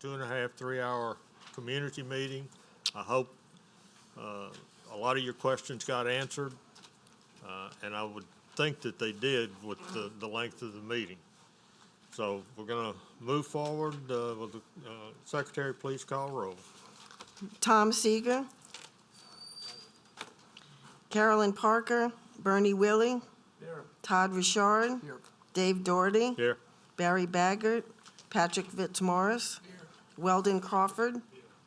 2.5, 3 hour community meeting. I hope a lot of your questions got answered, and I would think that they did with the length of the meeting. So we're going to move forward. Will the Secretary please call roll? Tom Seeger, Carolyn Parker, Bernie Willie, Here. Todd Richard, Here. Dave Doherty, Here. Barry Baggert, Patrick Fitzmaurice, Weldon Crawford,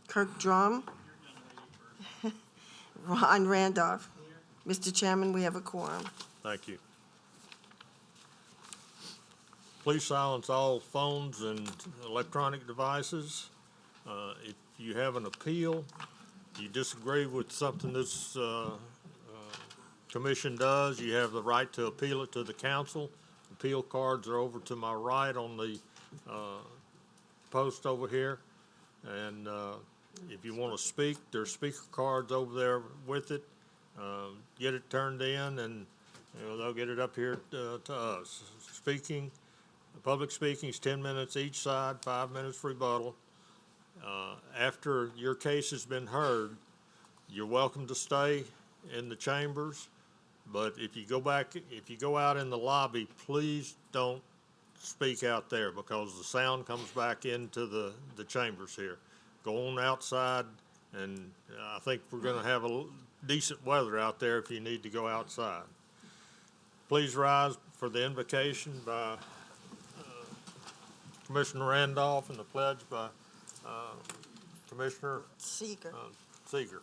Kirk Drum, Ron Randolph. Mr. Chairman, we have a quorum. Thank you. Please silence all phones and electronic devices. If you have an appeal, you disagree with something this commission does, you have the right to appeal it to the council. Appeal cards are over to my right on the post over here. And if you want to speak, there's speaker cards over there with it. Get it turned in, and they'll get it up here to us. Public speaking is 10 minutes each side, 5 minutes rebuttal. After your case has been heard, you're welcome to stay in the chambers, but if you go out in the lobby, please don't speak out there because the sound comes back into the chambers here. Go on outside, and I think we're going to have decent weather out there if you need to go outside. Please rise for the invocation by Commissioner Randolph and the pledge by Commissioner Seeger. Seeger.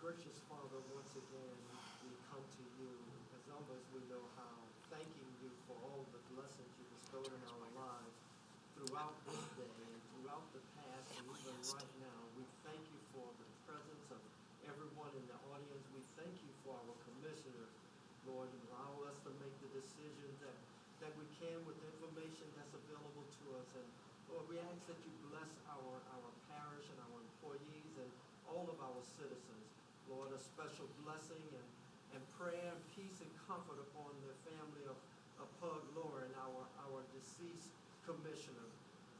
Gracious Father, once again, we come to you as humble as we know how, thanking you for all the blessings you bestowed in our lives throughout this day and throughout the past and even right now. We thank you for the presence of everyone in the audience. We thank you for our commissioners, Lord, and allow us to make the decisions that we can with the information that's available to us. And Lord, we ask that you bless our parish and our employees and all of our citizens. Lord, a special blessing and prayer and peace and comfort upon the family of Pug Lauren, our deceased commissioner.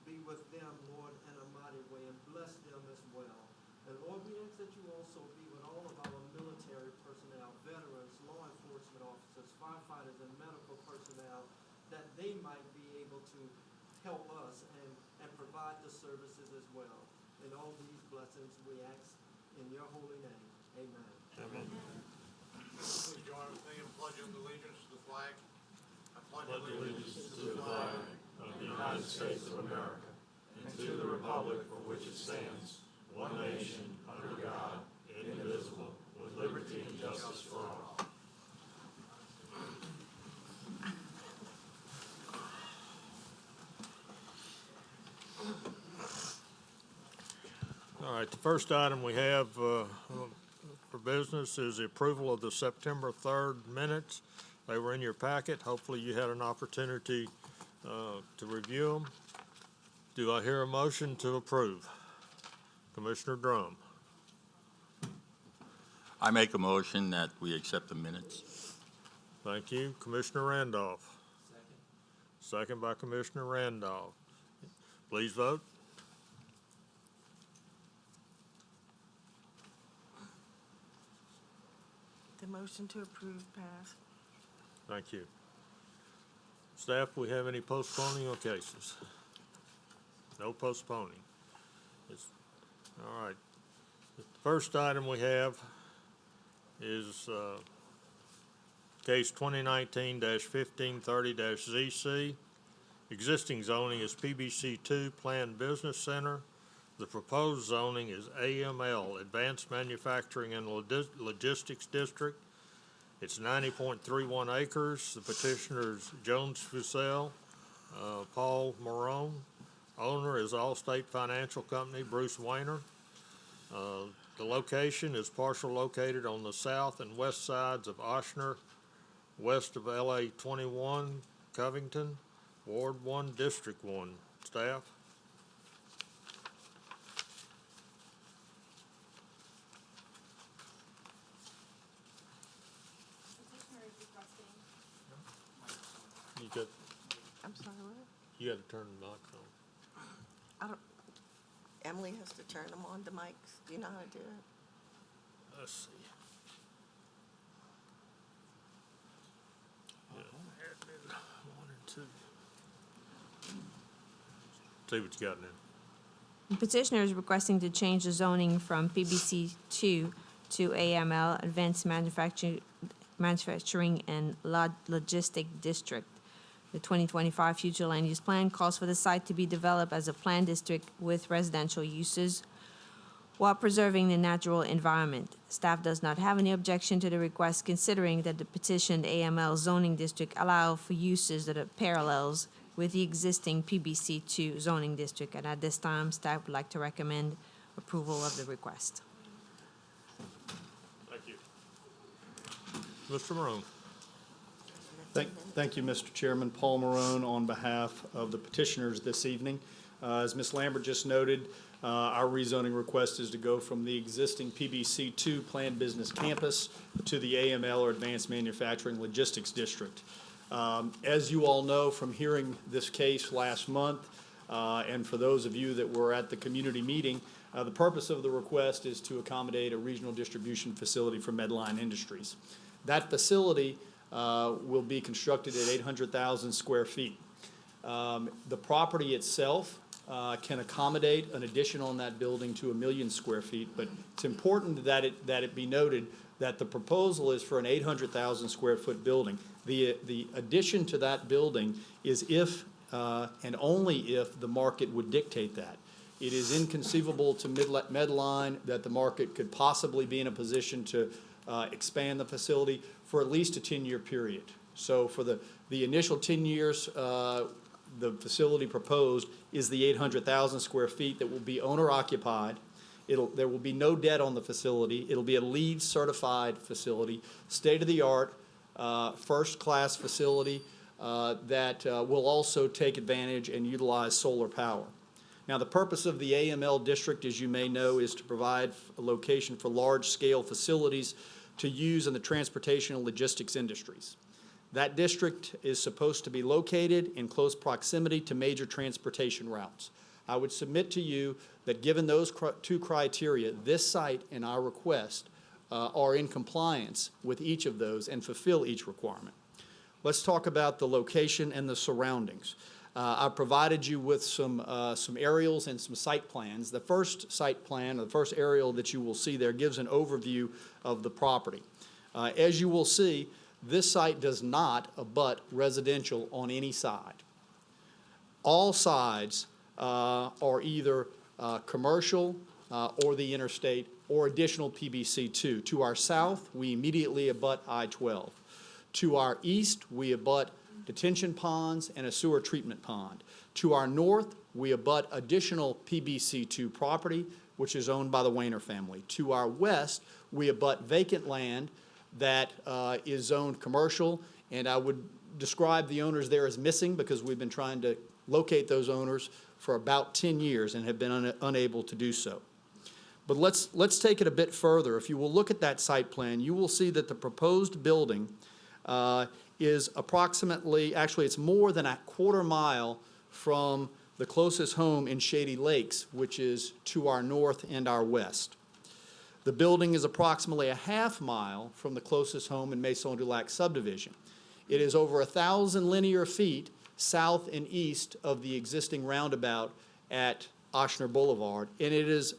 Be with them, Lord, in a mighty way, and bless them as well. And Lord, we ask that you also be with all of our military personnel, veterans, law enforcement officers, firefighters, and medical personnel, that they might be able to help us and provide the services as well. In all these blessings we ask in your holy name. Amen. Amen. Please join with me in pledging allegiance to the flag. I pledge allegiance to the flag of the United States of America and to the republic for which it stands, one nation, under God, indivisible, with liberty and justice for all. All right, the first item we have for business is the approval of the September 3rd minutes. They were in your packet. Hopefully you had an opportunity to review them. Do I hear a motion to approve? Commissioner Drum. I make a motion that we accept the minutes. Thank you. Commissioner Randolph. Second by Commissioner Randolph. Please vote. The motion to approve passed. Thank you. Staff, we have any postponing of cases? No postponing. All right. The first item we have is case 2019-1530-ZC. Existing zoning is PBC2 Planned Business Center. The proposed zoning is AML, Advanced Manufacturing and Logistics District. It's 90.31 acres. The petitioner is Jones Fussell, Paul Marone. Owner is Allstate Financial Company, Bruce Weiner. The location is partially located on the south and west sides of Oshner, west of LA 21, Covington, Ward 1, District 1. Staff? You got I'm sorry, what? You gotta turn the mic on. I don't, Emily has to turn them on, the mics. Do you know how to do it? Let's see. Yeah, admin 1 and 2. See what you got now. Petitioner is requesting to change the zoning from PBC2 to AML, Advanced Manufacturing and Logistic District. The 2025 future land use plan calls for the site to be developed as a planned district with residential uses while preserving the natural environment. Staff does not have any objection to the request, considering that the petitioned AML zoning district allow for uses that are parallels with the existing PBC2 zoning district. And at this time, staff would like to recommend approval of the request. Thank you. Mr. Morone. Thank you, Mr. Chairman. Paul Marone on behalf of the petitioners this evening. As Ms. Lambert just noted, our rezoning request is to go from the existing PBC2 Planned Business Campus to the AML, or Advanced Manufacturing Logistics District. As you all know from hearing this case last month, and for those of you that were at the community meeting, the purpose of the request is to accommodate a regional distribution facility for Medline Industries. That facility will be constructed at 800,000 square feet. The property itself can accommodate an addition on that building to 1 million square feet, but it's important that it be noted that the proposal is for an 800,000 square foot building. The addition to that building is if and only if the market would dictate that. It is inconceivable to Medline that the market could possibly be in a position to expand the facility for at least a 10-year period. So for the initial 10 years, the facility proposed is the 800,000 square feet that will be owner-occupied. There will be no debt on the facility. It'll be a LEED certified facility, state-of-the-art, first-class facility that will also take advantage and utilize solar power. Now, the purpose of the AML district, as you may know, is to provide a location for large-scale facilities to use in the transportation and logistics industries. That district is supposed to be located in close proximity to major transportation routes. I would submit to you that given those two criteria, this site and our request are in compliance with each of those and fulfill each requirement. Let's talk about the location and the surroundings. I've provided you with some aerials and some site plans. The first site plan, or the first aerial that you will see there, gives an overview of the property. As you will see, this site does not abut residential on any side. All sides are either commercial or the interstate or additional PBC2. To our south, we immediately abut I-12. To our east, we abut detention ponds and a sewer treatment pond. To our north, we abut additional PBC2 property, which is owned by the Wayner family. To our west, we abut vacant land that is zoned commercial, and I would describe the owners there as missing because we've been trying to locate those owners for about 10 years and have been unable to do so. But let's take it a bit further. If you will look at that site plan, you will see that the proposed building is approximately, actually it's more than a quarter mile from the closest home in Shady Lakes, which is to our north and our west. The building is approximately a half mile from the closest home in Maison du Lac subdivision. It is over 1,000 linear feet south and east of the existing roundabout at Ochsner Boulevard, and it is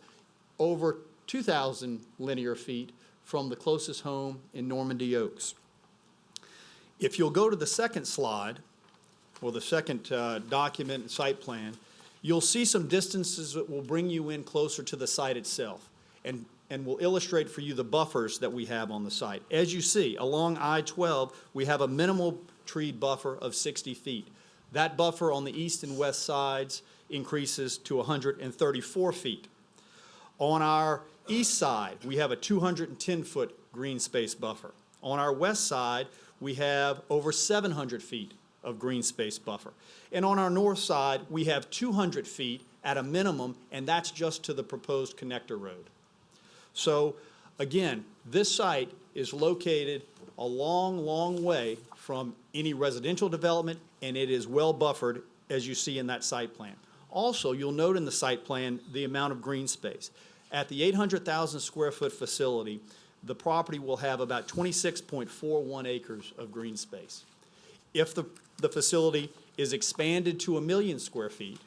over 2,000 linear feet from the closest home in Normandy Oaks. If you'll go to the second slide, or the second document and site plan, you'll see some distances that will bring you in closer to the site itself and will illustrate for you the buffers that we have on the site. As you see, along I-12, we have a minimal tree buffer of 60 feet. That buffer on the east and west sides increases to 134 feet. On our east side, we have a 210-foot green space buffer. On our west side, we have over 700 feet of green space buffer. And on our north side, we have 200 feet at a minimum, and that's just to the proposed connector road. So Again, this site is located a long, long way from any residential development, and it is well buffered, as you see in that site plan. Also, you'll note in the site plan the amount of green space. At the 800,000 square foot facility, the property will have about 26.41 acres of green space. If the facility is expanded to 1 million square feet,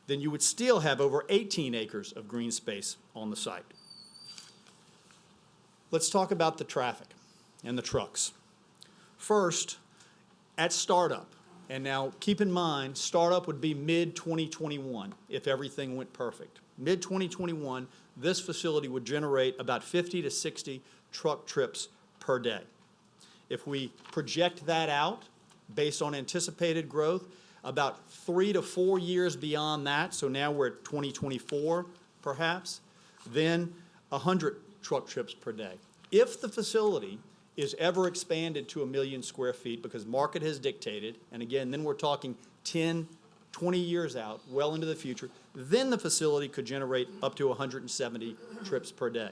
then you would still have over 18 acres of green space on the site. Let's talk about the traffic and the trucks. First, at startup, and now keep in mind, startup would be mid-2021 if everything went perfect. Mid-2021, this facility would generate about 50 to 60 truck trips per day. If we project that out based on anticipated growth, about 3 to 4 years beyond that, so now we're at 2024 perhaps, then 100 truck trips per day. If the facility is ever expanded to 1 million square feet, because market has dictated, and again, then we're talking 10, 20 years out, well into the future, then the facility could generate up to 170 trips per day.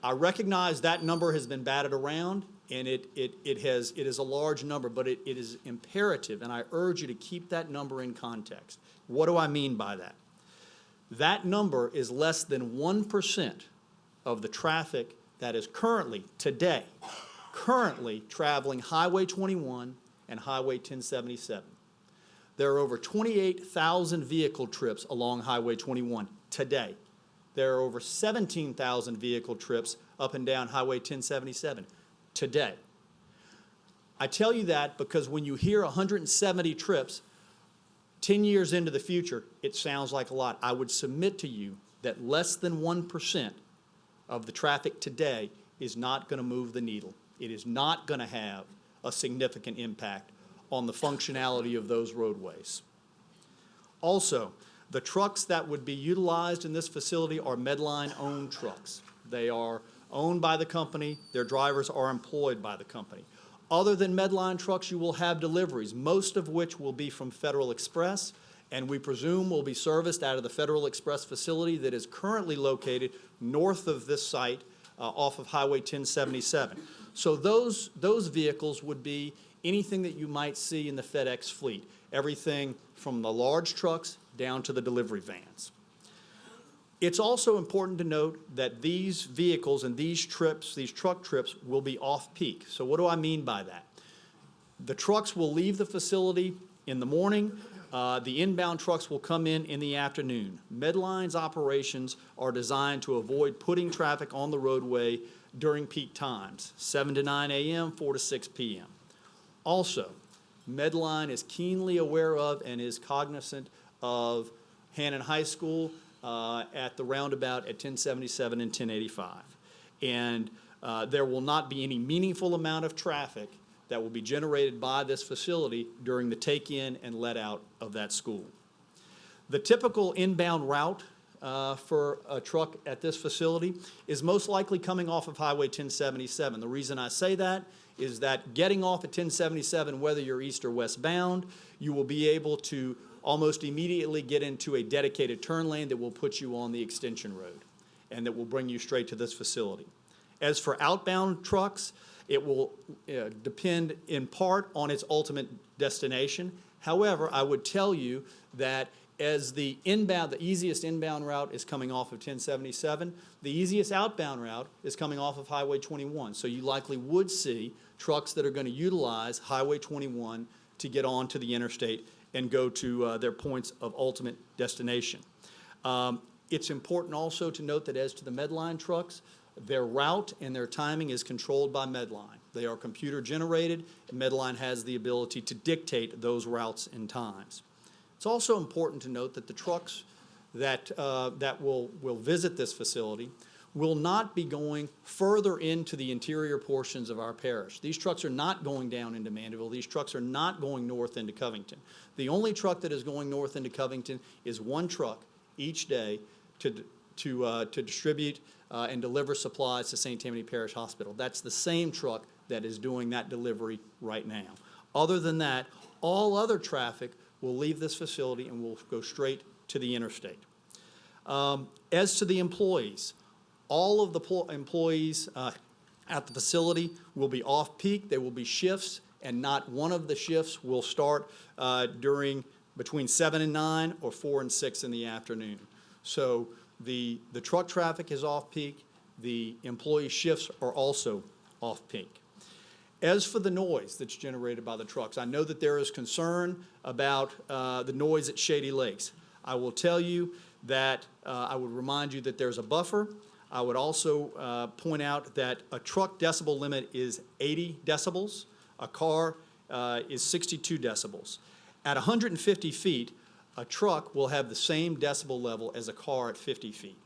I recognize that number has been batted around, and it is a large number, but it is imperative, and I urge you to keep that number in context. What do I mean by that? That number is less than 1% of the traffic that is currently traveling Highway 21 and Highway 1077. There are over 28,000 vehicle trips along Highway 21 today. There are over 17,000 vehicle trips up and down Highway 1077 today. I tell you that because when you hear 170 trips 10 years into the future, it sounds like a lot. I would submit to you that less than 1% of the traffic today is not going to move the needle. It is not going to have a significant impact on the functionality of those roadways. Also, the trucks that would be utilized in this facility are Medline-owned trucks. They are owned by the company. Their drivers are employed by the company. Other than Medline trucks, you will have deliveries, most of which will be from Federal Express, and we presume will be serviced out of the Federal Express facility that is currently located north of this site off of Highway 1077. So those vehicles would be anything that you might see in the FedEx fleet, everything from the large trucks down to the delivery vans. It's also important to note that these vehicles and these trips, these truck trips, will be off-peak. So what do I mean by that? The trucks will leave the facility in the morning. The inbound trucks will come in the afternoon. Medline's operations are designed to avoid putting traffic on the roadway during peak times, 7 to 9 a.m., 4 to 6 p.m. Also, Medline is keenly aware of and is cognizant of Hannon High School at the roundabout at 1077 and 1085. And there will not be any meaningful amount of traffic that will be generated by this facility during the take-in and let-out of that school. The typical inbound route for a truck at this facility is most likely coming off of Highway 1077. The reason I say that is that getting off at 1077, whether you're east or westbound, you will be able to almost immediately get into a dedicated turn lane that will put you on the extension road and that will bring you straight to this facility. As for outbound trucks, it will depend in part on its ultimate destination. However, I would tell you that as the easiest inbound route is coming off of 1077, the easiest outbound route is coming off of Highway 21. So you likely would see trucks that are going to utilize Highway 21 to get onto the interstate and go to their points of ultimate destination. It's important also to note that as to the Medline trucks, their route and their timing is controlled by Medline. They are computer generated, and Medline has the ability to dictate those routes and times. It's also important to note that the trucks that will visit this facility will not be going further into the interior portions of our parish. These trucks are not going down into Mandeville. These trucks are not going north into Covington. The only truck that is going north into Covington is one truck each day to distribute and deliver supplies to St. Tammany Parish Hospital. That's the same truck that is doing that delivery right now. Other than that, all other traffic will leave this facility and will go straight to the interstate. As to the employees, All of the employees at the facility will be off-peak. There will be shifts, and not one of the shifts will start between 7 and 9 or 4 and 6 in the afternoon. So the truck traffic is off-peak. The employee shifts are also off-peak. As for the noise that's generated by the trucks, I know that there is concern about the noise at Shady Lakes. I will tell you that I would remind you that there's a buffer. I would also point out that a truck decibel limit is 80 decibels. A car is 62 decibels. At 150 feet, a truck will have the same decibel level as a car at 50 feet.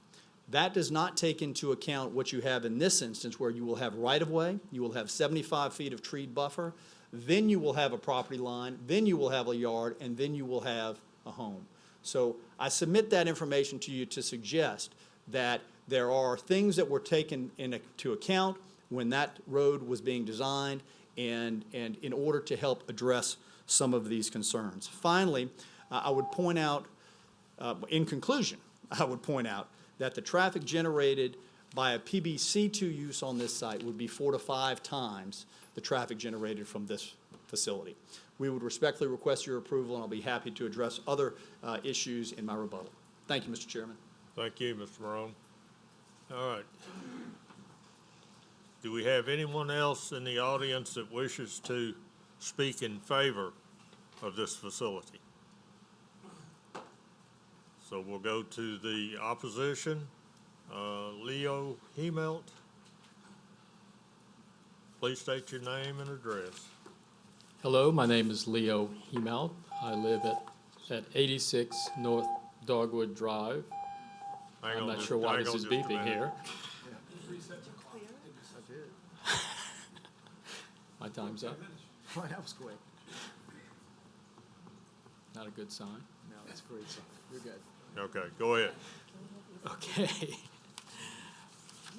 That does not take into account what you have in this instance, where you will have right-of-way, you will have 75 feet of treed buffer, then you will have a property line, then you will have a yard, and then you will have a home. So I submit that information to you to suggest that there are things that were taken into account when that road was being designed and in order to help address some of these concerns. Finally, I would point out, in conclusion, I would point out that the traffic generated by a PBC2 use on this site would be 4 to 5 times the traffic generated from this facility. We would respectfully request your approval, and I'll be happy to address other issues in my rebuttal. Thank you, Mr. Chairman. Thank you, Mr. Morone. All right. Do we have anyone else in the audience that wishes to speak in favor of this facility? So we'll go to the opposition. Leo Hemelt. Please state your name and address. Hello, my name is Leo Hemelt. I live at 86 North Dogwood Drive. I'm not sure why this is beeping here. My time's up. Well, that was quick. Not a good sign. No, that's a great sign. You're good. Okay, go ahead. Okay.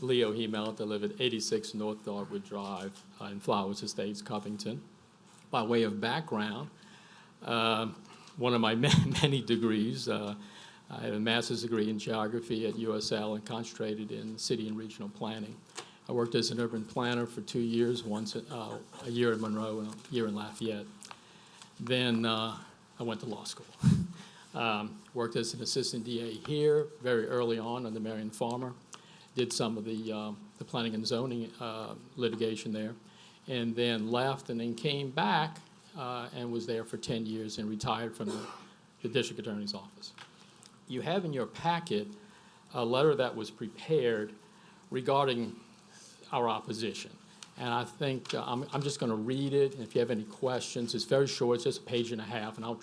Leo Hemelt. I live at 86 North Dogwood Drive in Flowers Estates, Covington. By way of background, one of my many degrees, I have a master's degree in geography at USL and concentrated in city and regional planning. I worked as an urban planner for 2 years, once a year in Monroe and a year in Lafayette. Then I went to law school. Worked as an assistant DA here very early on under Marion Farmer. Did some of the planning and zoning litigation there, and then left and then came back and was there for 10 years and retired from the district attorney's office. You have in your packet a letter that was prepared regarding our opposition. And I think I'm just going to read it, and if you have any questions, it's very short, it's just a page and a half, and I'll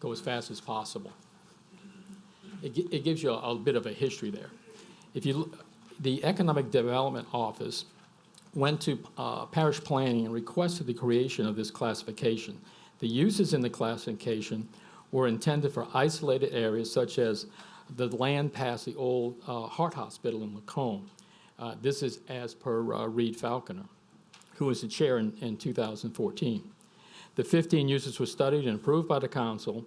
go as fast as possible. It gives you a bit of a history there. If you look, the Economic Development Office went to parish planning and requested the creation of this classification. The uses in the classification were intended for isolated areas such as the land past the old Heart Hospital in Lacombe. This is as per Reed Falconer, who was the chair in 2014. The 15 uses were studied and approved by the council.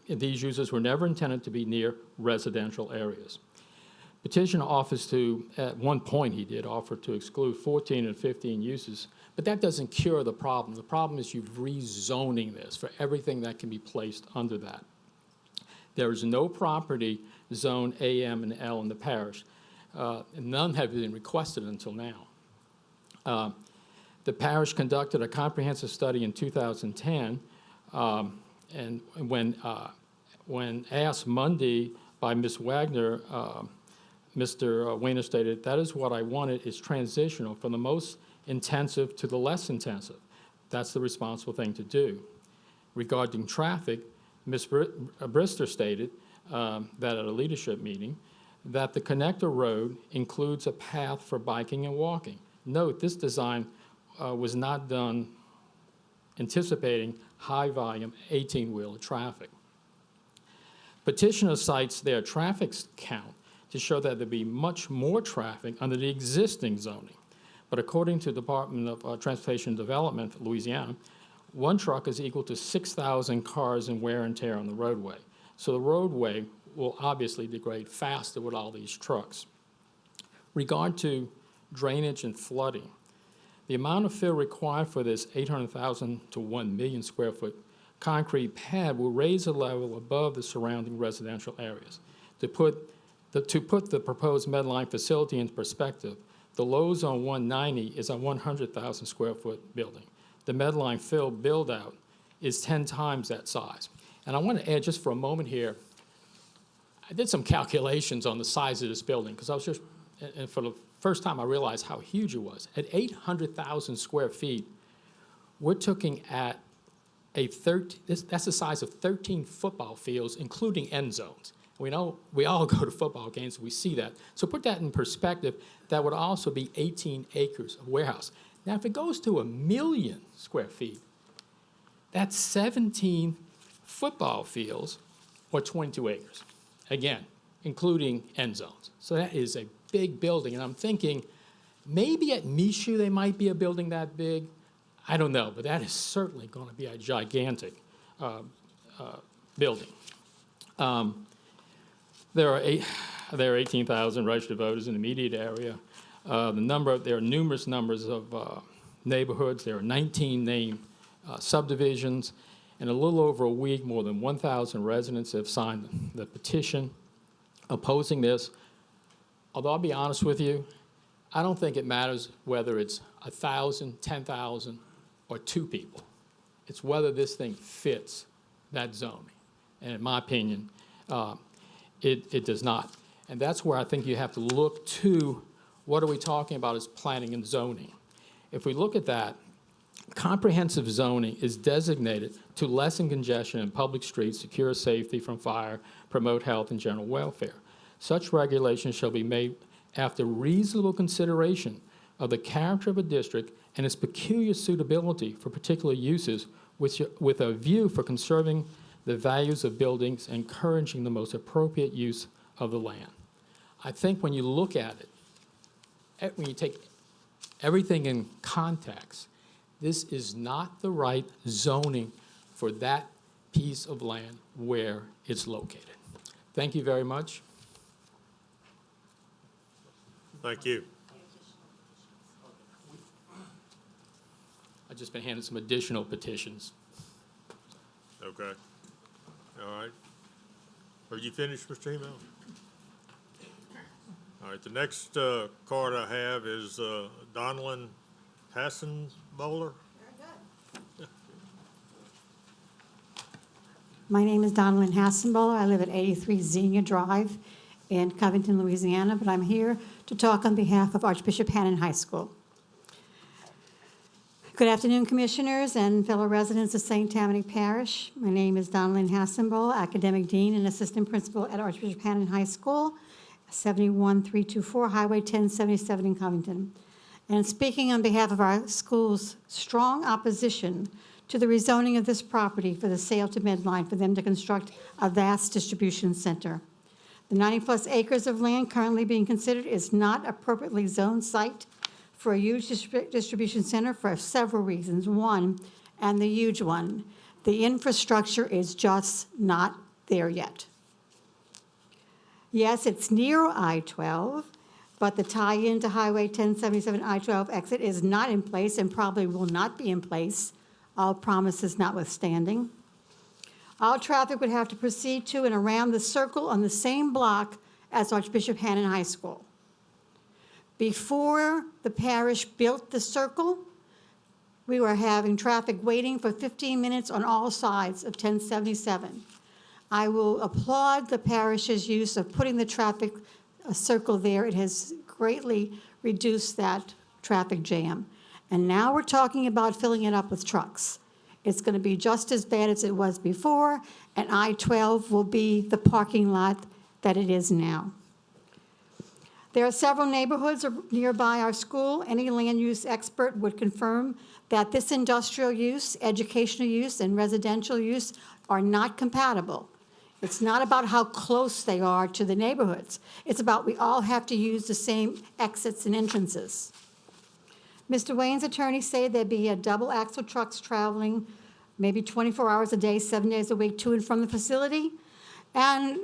These uses were never intended to be near residential areas. Petitioner offers to, at one point he did offer to exclude 14 and 15 uses, but that doesn't cure the problem. The problem is you're rezoning this for everything that can be placed under that. There is no property zone A, M, and L in the parish. None have been requested until now. The parish conducted a comprehensive study in 2010, and when asked Monday by Ms. Wagner, Mr. Weiner stated, "That is what I wanted, is transitional from the most intensive to the less intensive. That's the responsible thing to do." Regarding traffic, Ms. Brister stated that at a leadership meeting, that the connector road includes a path for biking and walking. Note, this design was not done anticipating high-volume 18-wheeler traffic. Petitioner cites their traffic count to show that there'd be much more traffic under the existing zoning. But according to the Department of Transportation Development for Louisiana, one truck is equal to 6,000 cars in wear and tear on the roadway. So the roadway will obviously degrade faster with all these trucks. Regard to drainage and flooding, the amount of fill required for this 800,000 to 1 million square foot concrete pad will raise the level above the surrounding residential areas. To put the proposed Medline facility into perspective, the Lowe's on 190 is a 100,000 square foot building. The Medline fill build-out is 10 times that size. And I want to add just for a moment here, I did some calculations on the size of this building, because I was just, and for the first time I realized how huge it was. At 800,000 square feet, we're looking at that's the size of 13 football fields, including end zones. We know we all go to football games, we see that. So put that in perspective, that would also be 18 acres of warehouse. Now, if it goes to 1 million square feet, that's 17 football fields or 22 acres, again, including end zones. So that is a big building, and I'm thinking maybe at Michoud they might be a building that big. I don't know, but that is certainly going to be a gigantic building. There are 18,000 registered voters in the immediate area. There are numerous numbers of neighborhoods. There are 19 named subdivisions. In a little over a week, more than 1,000 residents have signed the petition opposing this. Although I'll be honest with you, I don't think it matters whether it's 1,000, 10,000, or 2 people. It's whether this thing fits that zoning. And in my opinion, it does not. And that's where I think you have to look to what are we talking about as planning and zoning. If we look at that, comprehensive zoning is designated to lessen congestion in public streets, secure safety from fire, promote health and general welfare. Such regulations shall be made after reasonable consideration of the character of a district and its peculiar suitability for particular uses with a view for conserving the values of buildings and encouraging the most appropriate use of the land. I think when you look at it, when you take everything in context, this is not the right zoning for that piece of land where it's located. Thank you very much. Thank you. I've just been handed some additional petitions. Okay. All right. Are you finished, Mr. Email? All right, the next card I have is Donlin Hassenbowler. My name is Donalyn Hassenbowler. I live at 83 Xenia Drive in Covington, Louisiana, but I'm here to talk on behalf of Archbishop Hannon High School. Good afternoon, Commissioners and fellow residents of St. Tammany Parish. My name is Donalyn Hassenbowler, Academic Dean and Assistant Principal at Archbishop Hannon High School, 71324 Highway 1077 in Covington. And speaking on behalf of our school's strong opposition to the rezoning of this property for the sale to Medline for them to construct a vast distribution center. The 90-plus acres of land currently being considered is not appropriately zoned site for a huge distribution center for several reasons. One, and the huge one, the infrastructure is just not there yet. Yes, it's near I-12, but the tie-in to Highway 1077 I-12 exit is not in place and probably will not be in place, all promises notwithstanding. All traffic would have to proceed to and around the circle on the same block as Archbishop Hannon High School. Before the parish built the circle, we were having traffic waiting for 15 minutes on all sides of 1077. I will applaud the parish's use of putting the traffic circle there. It has greatly reduced that traffic jam. And now we're talking about filling it up with trucks. It's going to be just as bad as it was before, and I-12 will be the parking lot that it is now. There are several neighborhoods nearby our school. Any land use expert would confirm that this industrial use, educational use, and residential use are not compatible. It's not about how close they are to the neighborhoods. It's about we all have to use the same exits and entrances. Mr. Wayne's attorney said there'd be a double axle trucks traveling maybe 24 hours a day, 7 days a week to and from the facility. And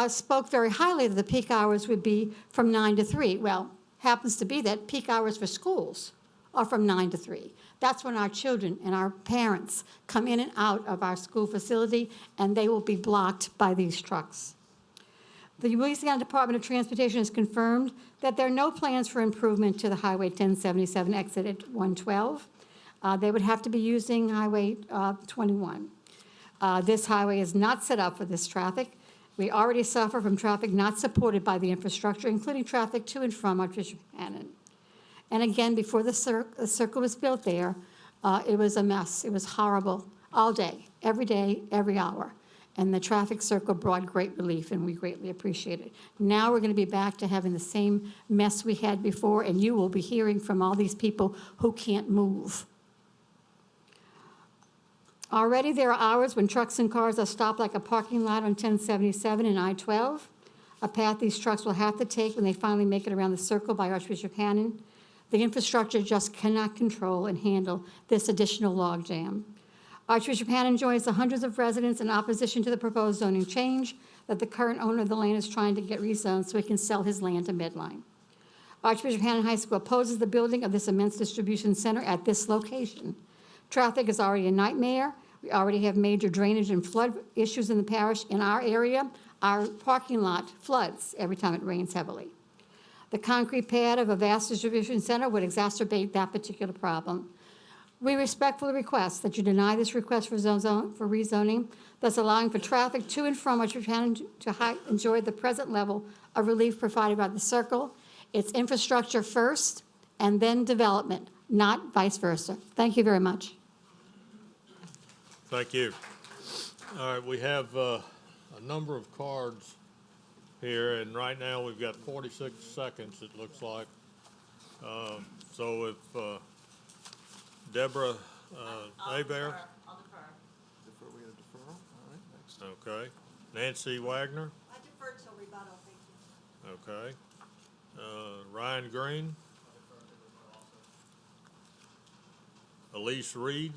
spoke very highly that the peak hours would be from 9 to 3. Well, happens to be that peak hours for schools are from 9 to 3. That's when our children and our parents come in and out of our school facility, and they will be blocked by these trucks. The Louisiana Department of Transportation has confirmed that there are no plans for improvement to the Highway 1077 exit at 112. They would have to be using Highway 21. This highway is not set up for this traffic. We already suffer from traffic not supported by the infrastructure, including traffic to and from Archbishop Cannon. And again, before the circle was built there, it was a mess. It was horrible all day, every hour. And the traffic circle brought great relief, and we greatly appreciate it. Now we're going to be back to having the same mess we had before, and you will be hearing from all these people who can't move. Already there are hours when trucks and cars are stopped like a parking lot on 1077 and I-12, a path these trucks will have to take when they finally make it around the circle by Archbishop Cannon. The infrastructure just cannot control and handle this additional logjam. Archbishop Cannon joins the hundreds of residents in opposition to the proposed zoning change that the current owner of the land is trying to get rezoned so he can sell his land to Medline. Archbishop Cannon High School opposes the building of this immense distribution center at this location. Traffic is already a nightmare. We already have major drainage and flood issues in the parish. In our area, our parking lot floods every time it rains heavily. The concrete pad of a vast distribution center would exacerbate that particular problem. We respectfully request that you deny this request for rezoning, thus allowing for traffic to and from Archbishop Cannon to enjoy the present level of relief provided by the circle. It's infrastructure first and then development, not vice versa. Thank you very much. Thank you. All right, we have a number of cards here, and right now we've got 46 seconds, it looks like. So if Deborah Hebert. I'll defer. Defer, we got a deferral, all right, next. Okay. Nancy Wagner. I defer till rebuttal, thank you. Okay. Ryan Green. Elise Reed.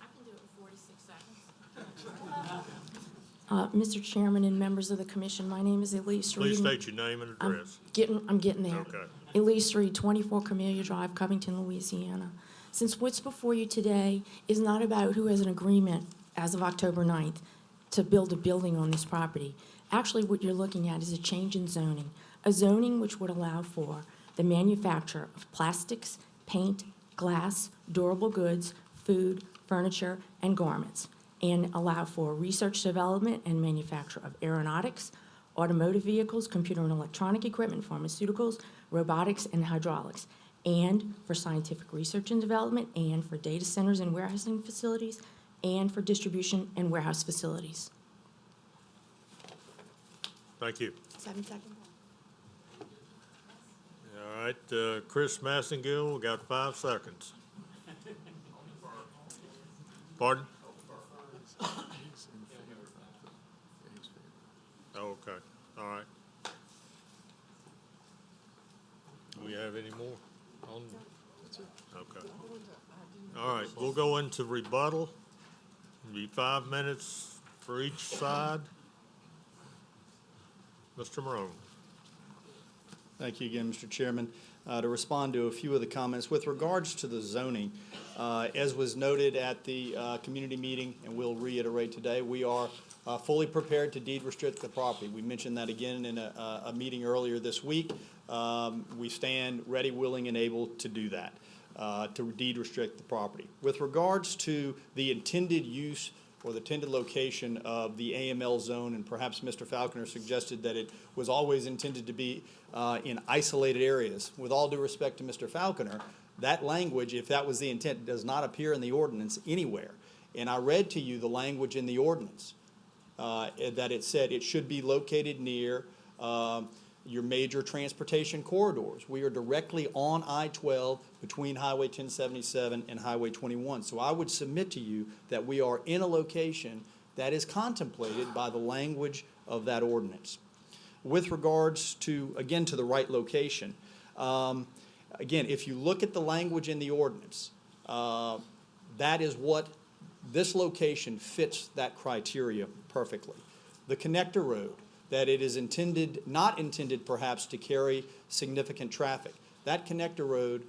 I can do it in 46 seconds. Mr. Chairman and members of the commission, my name is Elise Reed. Please state your name and address. I'm getting there. Okay. Elise Reed, 24 Camellia Drive, Covington, Louisiana. Since what's before you today is not about who has an agreement as of October 9th to build a building on this property, actually what you're looking at is a change in zoning, a zoning which would allow for the manufacture of plastics, paint, glass, durable goods, food, furniture, and garments, and allow for research, development, and manufacture of aeronautics, automotive vehicles, computer and electronic equipment, pharmaceuticals, robotics, and hydraulics, and for scientific research and development, and for data centers and warehousing facilities, and for distribution and warehouse facilities. Thank you. 7 seconds. All right, Chris Massengill, we got 5 seconds. Pardon? Oh, okay, all right. Do we have any more on? Okay. All right, we'll go into rebuttal. It'll be 5 minutes for each side. Mr. Morone. Thank you again, Mr. Chairman. To respond to a few of the comments with regards to the zoning, as was noted at the community meeting, and we'll reiterate today, we are fully prepared to deed restrict the property. We mentioned that again in a meeting earlier this week. We stand ready, willing, and able to do that, to deed restrict the property. With regards to the intended use or the intended location of the AML zone, and perhaps Mr. Falconer suggested that it was always intended to be in isolated areas. With all due respect to Mr. Falconer, that language, if that was the intent, does not appear in the ordinance anywhere. And I read to you the language in the ordinance that it said it should be located near your major transportation corridors. We are directly on I-12 between Highway 1077 and Highway 21. So I would submit to you that we are in a location that is contemplated by the language of that ordinance. With regards to, again, to the right location, again, if you look at the language in the ordinance, that is what this location fits that criteria perfectly. The connector road, that it is not intended perhaps to carry significant traffic. That connector road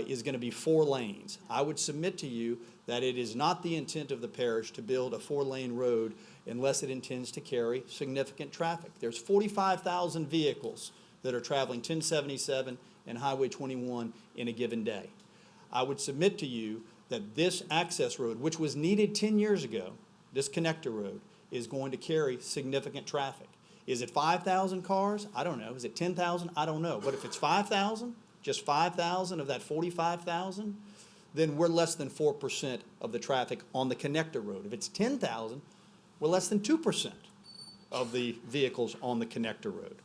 is going to be 4 lanes. I would submit to you that it is not the intent of the parish to build a 4-lane road unless it intends to carry significant traffic. There's 45,000 vehicles that are traveling 1077 and Highway 21 in a given day. I would submit to you that this access road, which was needed 10 years ago, this connector road, is going to carry significant traffic. Is it 5,000 cars? I don't know. Is it 10,000? I don't know. But if it's 5,000, just 5,000 of that 45,000, then we're less than 4% of the traffic on the connector road. If it's 10,000, we're less than 2% of the vehicles on the connector road.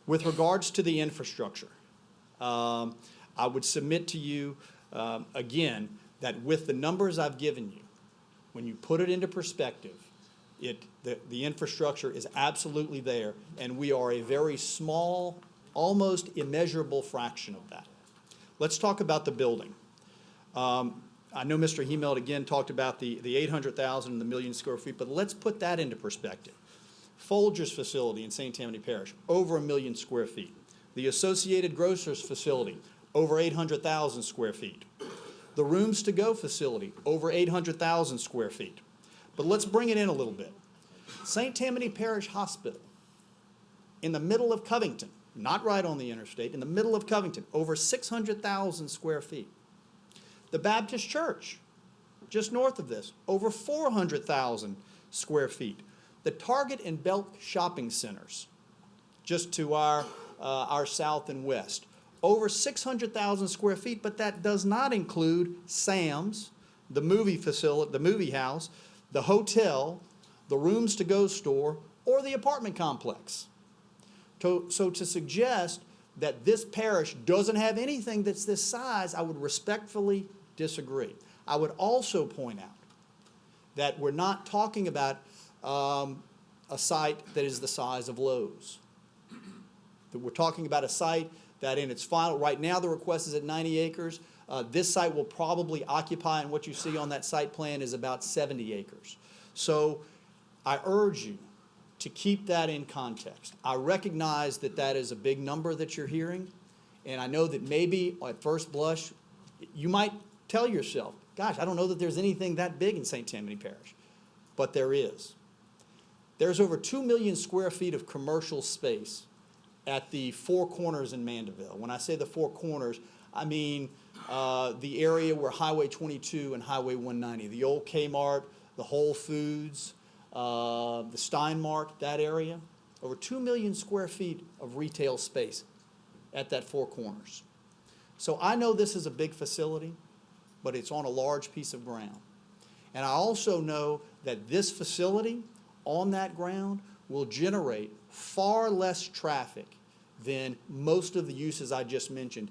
With regards to the infrastructure, I would submit to you, again, that with the numbers I've given you, when you put it into perspective, the infrastructure is absolutely there, and we are a very small, almost immeasurable fraction of that. Let's talk about the building. I know Mr. Hemelt again talked about the 800,000 and the 1 million square feet, but let's put that into perspective. Folger's facility in St. Tammany Parish, over 1 million square feet. The Associated Grocers facility, over 800,000 square feet. The Rooms to Go facility, over 800,000 square feet. But let's bring it in a little bit. St. Tammany Parish Hospital, in the middle of Covington, not right on the interstate, in the middle of Covington, over 600,000 square feet. The Baptist Church, just north of this, over 400,000 square feet. The Target and Belk shopping centers, just to our south and west, over 600,000 square feet, but that does not include Sam's, the movie facility, the movie house, the hotel, the Rooms to Go store, or the apartment complex. So to suggest that this parish doesn't have anything that's this size, I would respectfully disagree. I would also point out that we're not talking about a site that is the size of Lowe's. That we're talking about a site that in its final, right now the request is at 90 acres. This site will probably occupy, and what you see on that site plan is about 70 acres. So I urge you to keep that in context. I recognize that that is a big number that you're hearing, and I know that maybe at first blush, you might tell yourself, gosh, I don't know that there's anything that big in St. Tammany Parish, but there is. There's over 2 million square feet of commercial space at the Four Corners in Mandeville. When I say the Four Corners, I mean the area where Highway 22 and Highway 190, the old Kmart, the Whole Foods, the Steinmart, that area, over 2 million square feet of retail space at that Four Corners. So I know this is a big facility, but it's on a large piece of ground. And I also know that this facility on that ground will generate far less traffic than most of the uses I just mentioned.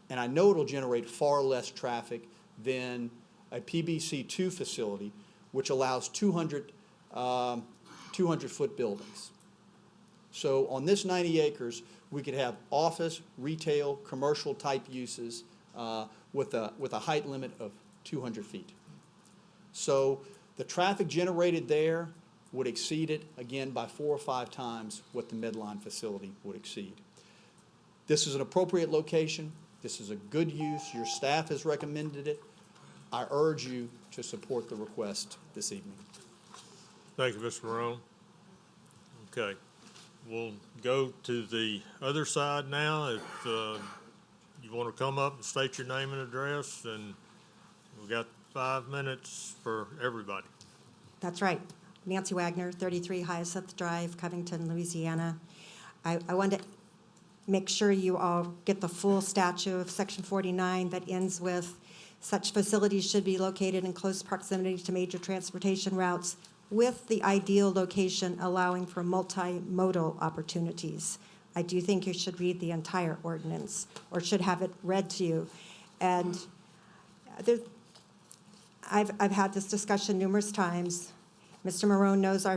And I know it'll generate far less traffic than a PBC2 facility, which allows 200-foot buildings. So on this 90 acres, we could have office, retail, commercial type uses with a height limit of 200 feet. So the traffic generated there would exceed it, again, by 4 or 5 times what the Medline facility would exceed. This is an appropriate location. This is a good use. Your staff has recommended it. I urge you to support the request this evening. Thank you, Mr. Marone. Okay, we'll go to the other side now. If you want to come up and state your name and address, and we've got 5 minutes for everybody. That's right. Nancy Wagner, 33 Hyacinth Drive, Covington, Louisiana. I want to make sure you all get the full statute of Section 49 that ends with such facilities should be located in close proximity to major transportation routes with the ideal location allowing for multimodal opportunities. I do think you should read the entire ordinance or should have it read to you. And I've had this discussion numerous times. Mr. Marone knows our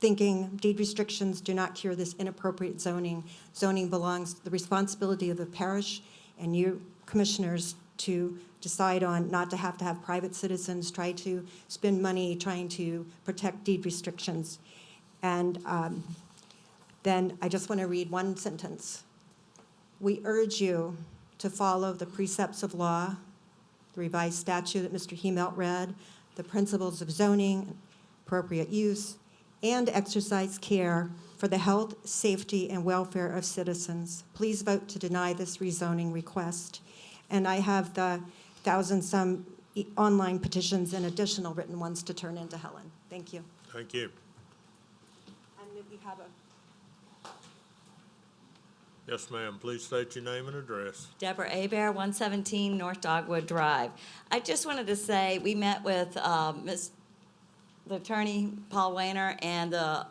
thinking. Deed restrictions do not cure this inappropriate zoning. Zoning belongs to the responsibility of the parish and you commissioners to decide on not to have private citizens try to spend money trying to protect deed restrictions. And then I just want to read one sentence. We urge you to follow the precepts of law, the revised statute that Mr. Hemelt read, the principles of zoning, appropriate use, and exercise care for the health, safety, and welfare of citizens. Please vote to deny this rezoning request. And I have the 1,000-some online petitions and additional written ones to turn into Helen. Thank you. Thank you. And then we have a Yes, ma'am. Please state your name and address. Deborah Abear, 117 North Dogwood Drive. I just wanted to say, we met with the attorney, Paul Wayner, and the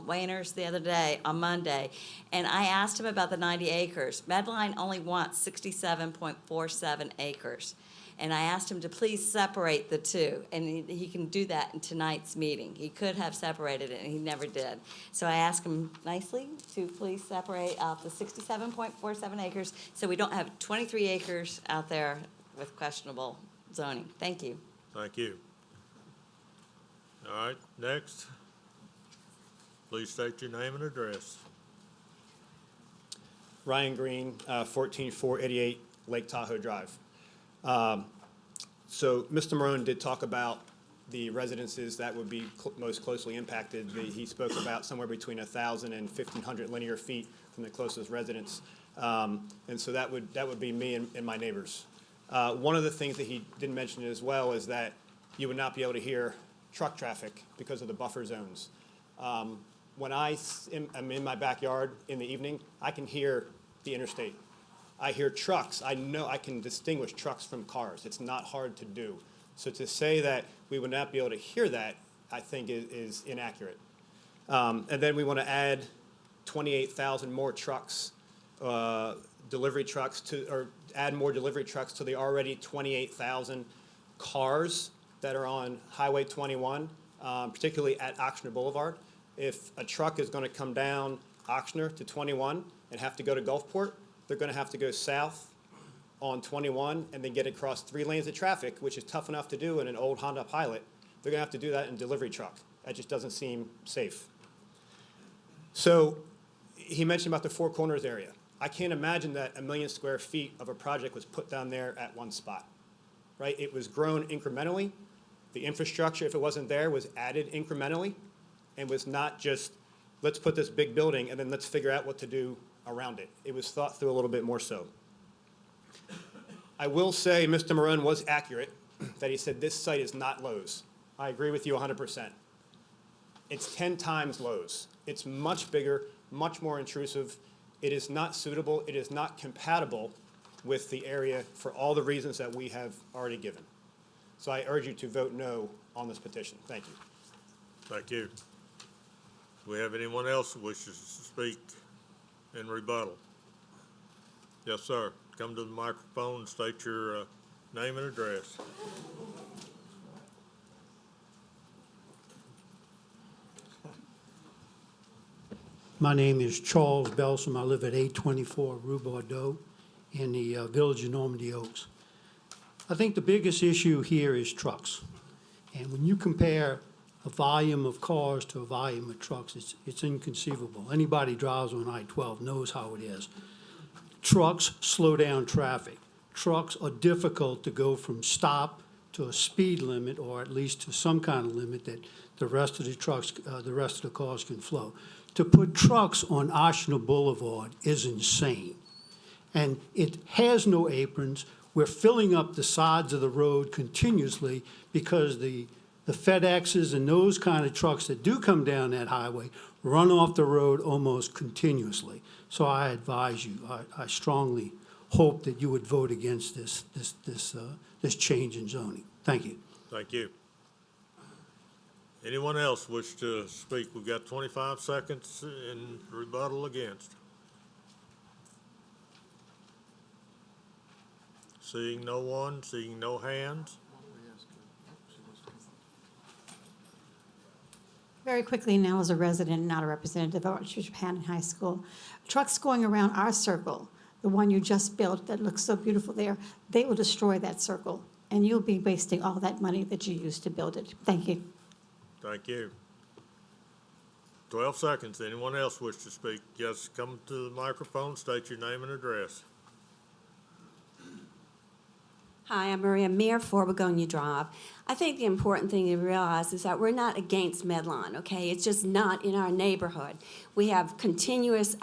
Wayners the other day, on Monday, and I asked him about the 90 acres. Medline only wants 67.47 acres. And I asked him to please separate the two, and he can do that in tonight's meeting. He could have separated it, and he never did. So I asked him nicely to please separate out the 67.47 acres, so we don't have 23 acres out there with questionable zoning. Thank you. Thank you. All right, next. Please state your name and address. Ryan Green, 14488 Lake Tahoe Drive. So Mr. Marone did talk about the residences that would be most closely impacted. He spoke about somewhere between 1,000 and 1,500 linear feet from the closest residence. And so that would be me and my neighbors. One of the things that he didn't mention as well is that you would not be able to hear truck traffic because of the buffer zones. When I'm in my backyard in the evening, I can hear the interstate. I hear trucks. I know I can distinguish trucks from cars. It's not hard to do. So to say that we would not be able to hear that, I think is inaccurate. And then we want to add 28,000 more trucks, delivery trucks or add more delivery trucks to the already 28,000 cars that are on Highway 21, particularly at Oxner Boulevard. If a truck is going to come down Oxner to 21 and have to go to Gulfport, they're going to have to go south on 21 and then get across 3 lanes of traffic, which is tough enough to do in an old Honda Pilot. They're going to have to do that in a delivery truck. That just doesn't seem safe. So he mentioned about the Four Corners area. I can't imagine that 1 million square feet of a project was put down there at one spot, right? It was grown incrementally. The infrastructure, if it wasn't there, was added incrementally and was not just, let's put this big building and then let's figure out what to do around it. It was thought through a little bit more so. I will say Mr. Marone was accurate that he said this site is not Lowe's. I agree with you 100%. It's 10 times Lowe's. It's much bigger, much more intrusive. It is not suitable. It is not compatible with the area for all the reasons that we have already given. So I urge you to vote no on this petition. Thank you. Thank you. Do we have anyone else who wishes to speak in rebuttal? Yes, sir. Come to the microphone and state your name and address. My name is Charles Belsom. I live at 824 Rue Bordeaux in the village of Normandy Oaks. I think the biggest issue here is trucks. And when you compare a volume of cars to a volume of trucks, it's inconceivable. Anybody drives on I-12 knows how it is. Trucks slow down traffic. Trucks are difficult to go from stop to a speed limit, or at least to some kind of limit that the rest of the trucks, the rest of the cars can flow. To put trucks on Oshner Boulevard is insane. And it has no aprons. We're filling up the sides of the road continuously because the FedExes and those kind of trucks that do come down that highway run off the road almost continuously. So I advise you, I strongly hope that you would vote against this change in zoning. Thank you. Thank you. Anyone else wish to speak? We've got 25 seconds in rebuttal against. Seeing no one, seeing no hands. Very quickly now, as a resident, not a representative of Archbishop Hannon High School, trucks going around our circle, the one you just built that looks so beautiful there, they will destroy that circle, and you'll be wasting all that money that you used to build it. Thank you. Thank you. 12 seconds. Anyone else wish to speak? Yes, come to the microphone, state your name and address. Hi, I'm Maria Mayor for Begonia Drive. I think the important thing to realize is that we're not against Medline, okay? It's just not in our neighborhood. We have continuous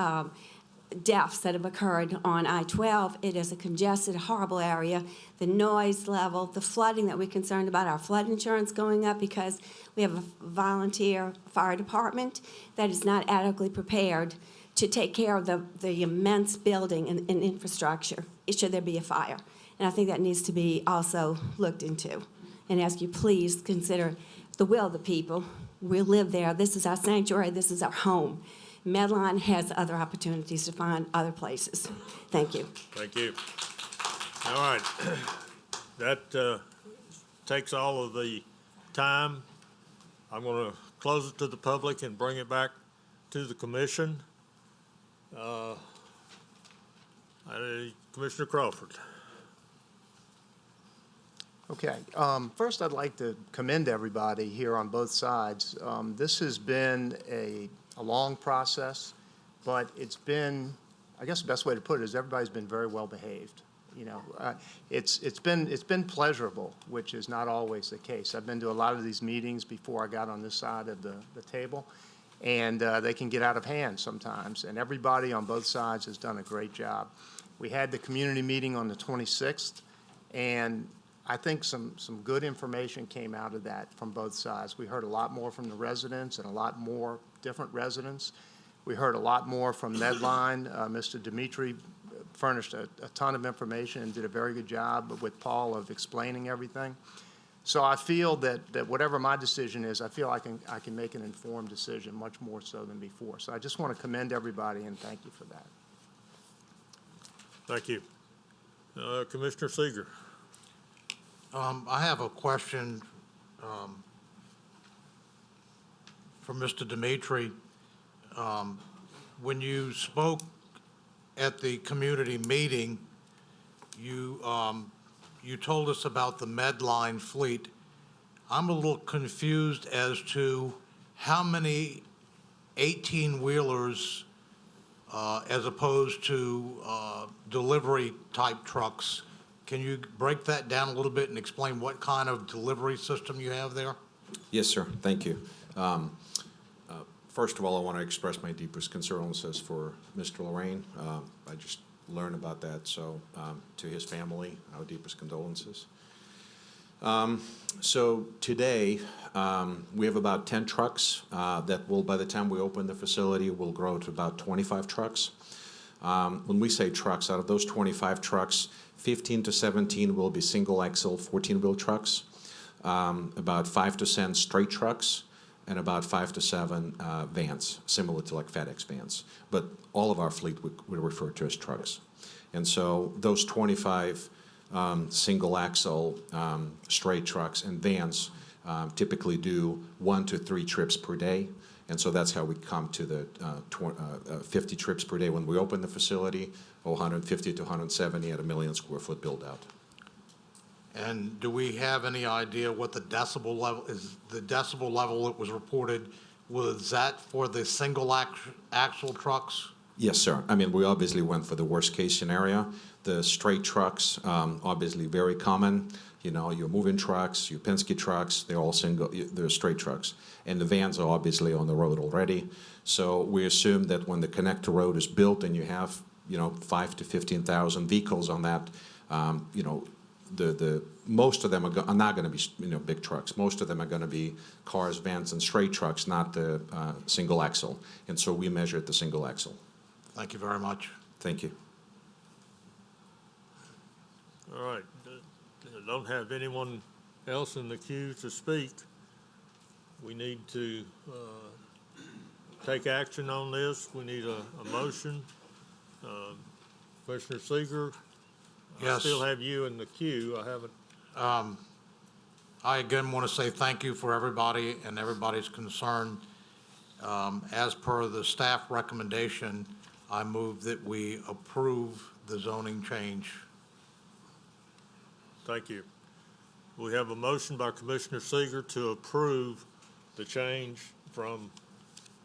deaths that have occurred on I-12. It is a congested, horrible area. The noise level, the flooding that we're concerned about, our flood insurance going up because we have a volunteer fire department that is not adequately prepared to take care of the immense building and infrastructure should there be a fire. And I think that needs to be also looked into. And ask you, please consider the will of the people. We live there. This is our sanctuary. This is our home. Medline has other opportunities to find other places. Thank you. Thank you. All right. That takes all of the time. I'm going to close it to the public and bring it back to the commission. Commissioner Crawford. Okay. First, I'd like to commend everybody here on both sides. This has been a long process, but it's been, I guess the best way to put it is everybody's been very well behaved. You know, it's been pleasurable, which is not always the case. I've been to a lot of these meetings before I got on this side of the table, and they can get out of hand sometimes. And everybody on both sides has done a great job. We had the community meeting on the 26th, and I think some good information came out of that from both sides. We heard a lot more from the residents and a lot more different residents. We heard a lot more from Medline. Mr. Dimitri furnished a ton of information and did a very good job with Paul of explaining everything. So I feel that whatever my decision is, I feel I can make an informed decision much more so than before. So I just want to commend everybody and thank you for that. Thank you. Commissioner Seeger. I have a question for Mr. Dimitri. When you spoke at the community meeting, you told us about the Medline fleet. I'm a little confused as to how many 18-wheelers as opposed to delivery-type trucks. Can you break that down a little bit and explain what kind of delivery system you have there? Yes, sir. Thank you. First of all, I want to express my deepest condolences for Mr. Lorraine. I just learned about that, so to his family, our deepest condolences. So today, we have about 10 trucks that will, by the time we open the facility, will grow to about 25 trucks. When we say trucks, out of those 25 trucks, 15 to 17 will be single-axle 14-wheel trucks, about 5 to 10 straight trucks, and about 5 to 7 vans, similar to like FedEx vans. But all of our fleet we refer to as trucks. And so those 25 single-axle straight trucks and vans typically do 1 to 3 trips per day. And so that's how we come to the 50 trips per day when we open the facility, or 150 to 170 at a 1 million square foot build out. And do we have any idea what the decibel level is? The decibel level that was reported, was that for the single axle trucks? Yes, sir. I mean, we obviously went for the worst case scenario. The straight trucks, obviously very common. You know, your moving trucks, your Penske trucks, they're all they're straight trucks. And the vans are obviously on the road already. So we assume that when the connector road is built and you have, 5 to 15,000 vehicles on that, the most of them are not going to be, big trucks. Most of them are going to be cars, vans, and straight trucks, not the single axle. And so we measured the single axle. Thank you very much. Thank you. All right. I don't have anyone else in the queue to speak. We need to take action on this. We need a motion. Commissioner Seeger, I Yes. still have you in the queue. I haven't. I again want to say thank you for everybody and everybody's concern. As per the staff recommendation, I move that we approve the zoning change. Thank you. We have a motion by Commissioner Seeger to approve the change from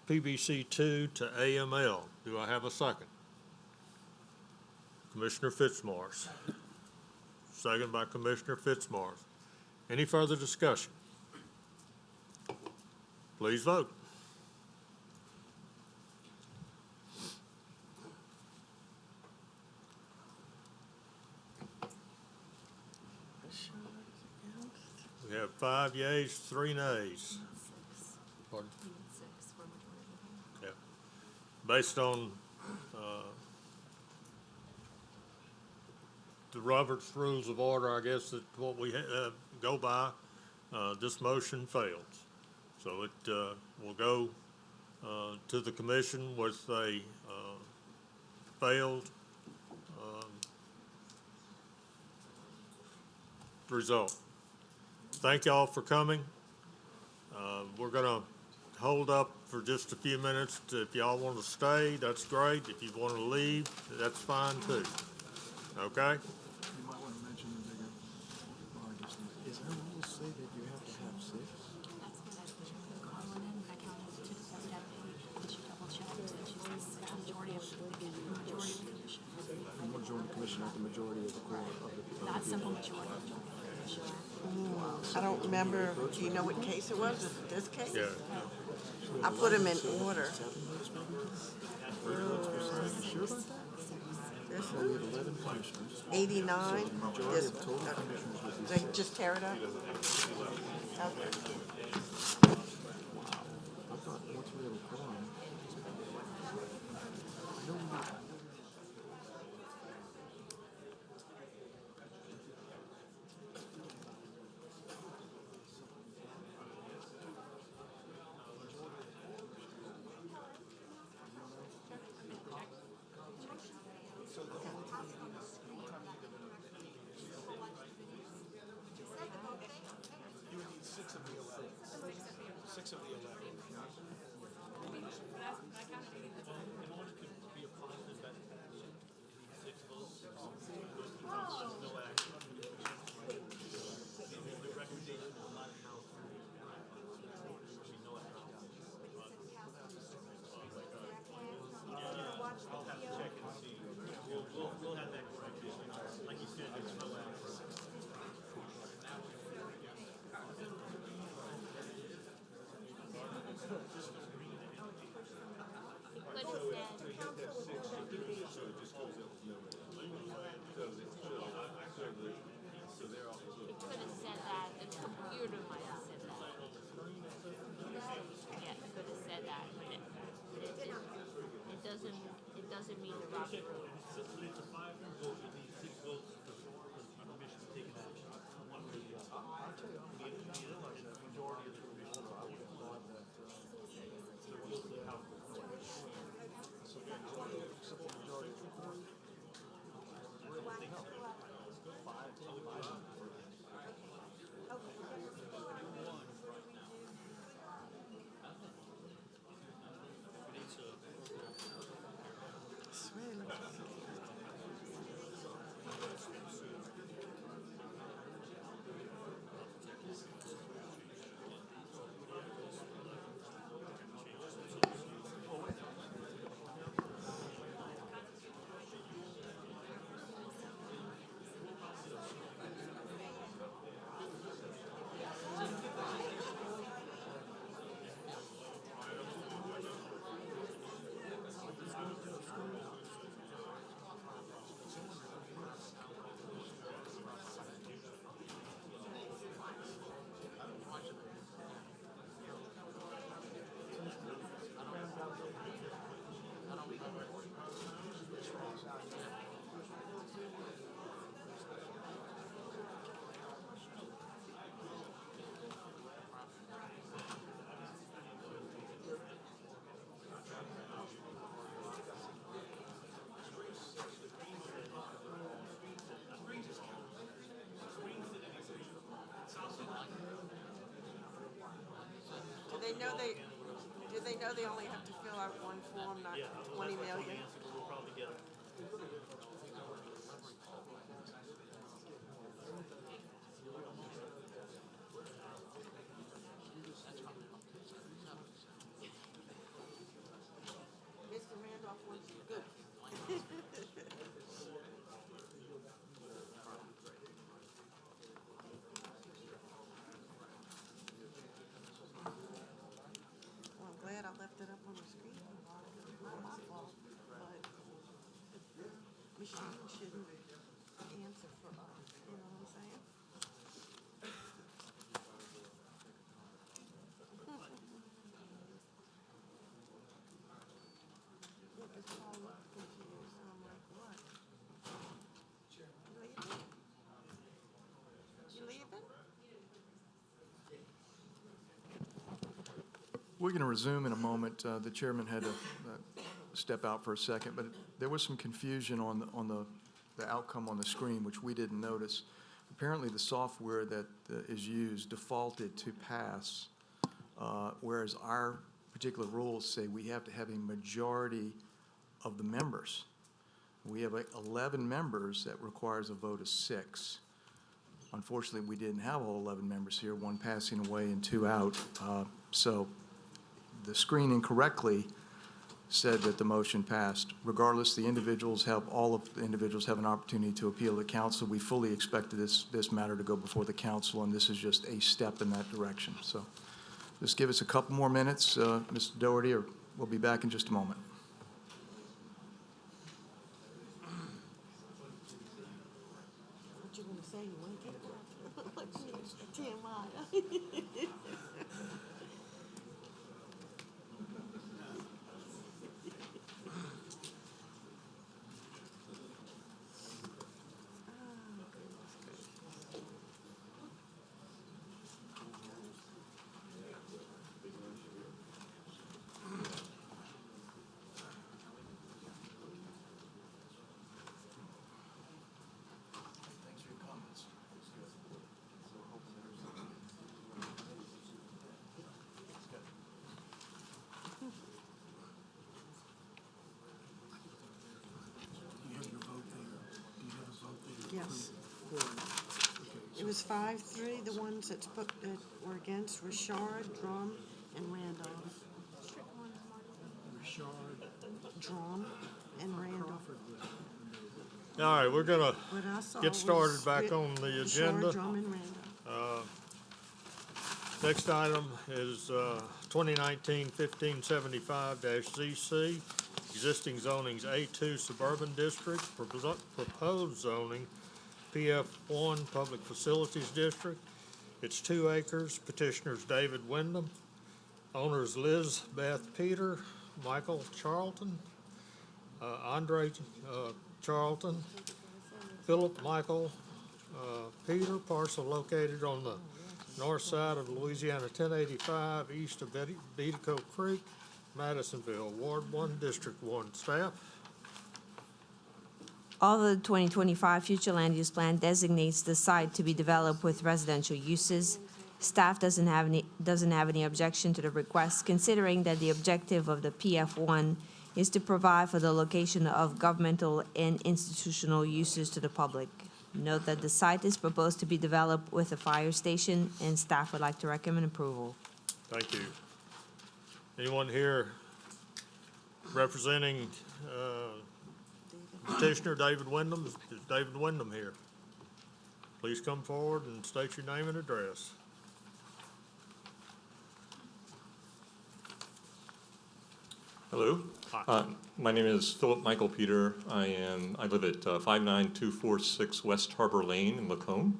PBC2 to AML. Do I have a second? Commissioner Fitzmaurice. Second by Commissioner Fitzmaurice. Any further discussion? Please vote. We have 5 yeas, 3 nays. Pardon? Yeah. Based on the Robert's Rules of Order, I guess that's what we go by, this motion fails. So it will go to the commission with a failed result. Thank y'all for coming. We're gonna hold up for just a few minutes. If y'all want to stay, that's great. If you want to leave, that's fine too. Okay? You might want to mention the bigger largest. Is our rules say that you have to have 6? That's what I put Carlin in. I counted 2 steps down. Did she double check? She's the majority of the commission. Majority commission, not the majority of the core of the. Not simple majority. I don't remember, do you know what case it was? Is it this case? Yeah. I put them in order. This one? 89, this one. They just tear it up? Okay. I thought once we have a quorum. It doesn't mean the Robert Rules. Do they know they only have to fill out one form, not 20 million? we're going to resume in a moment. The chairman had to step out for a second, but there was some confusion on the outcome on the screen, which we didn't notice. Apparently, the software that is used defaulted to pass, whereas our particular rules say we have to have a majority of the members. We have 11 members that requires a vote of 6. Unfortunately, we didn't have all 11 members here, 1 passing away and 2 out. So the screen incorrectly said that the motion passed. Regardless, all of the individuals have an opportunity to appeal to council. We fully expected this matter to go before the council, and this is just a step in that direction. So just give us a couple more minutes, Mr. Doherty, or we'll be back in just a moment. What you gonna say? You wanna get TMI? Yes. It was 5-3. The ones that were against were Shard, Drum, and Randolph. Drum, and Randolph. All right, we're gonna What I saw get started was back on the agenda. Shard, Drum, and Randolph. Next item is 2019-1575-ZC, existing zonings A2 Suburban District, proposed zoning PF1 Public Facilities District. It's 2 acres. Petitioners David Wyndham, owners Liz Beth Peter, Michael Charlton, Andre Charlton, Philip Michael Peter, parcel located on the north side of Louisiana 1085, east of Bedico Creek, Madisonville, Ward 1, District 1. Staff? Although the 2025 future land use plan designates the site to be developed with residential uses, staff doesn't have any objection to the request, considering that the objective of the PF1 is to provide for the location of governmental and institutional uses to the public. Note that the site is proposed to be developed with a fire station, and staff would like to recommend approval. Thank you. Anyone here representing petitioner David Wyndham? Is David Wyndham here? Please come forward and state your name and address. Hello. My name is Philip Michael Peter. I live at 59246 West Harbor Lane in Lacombe.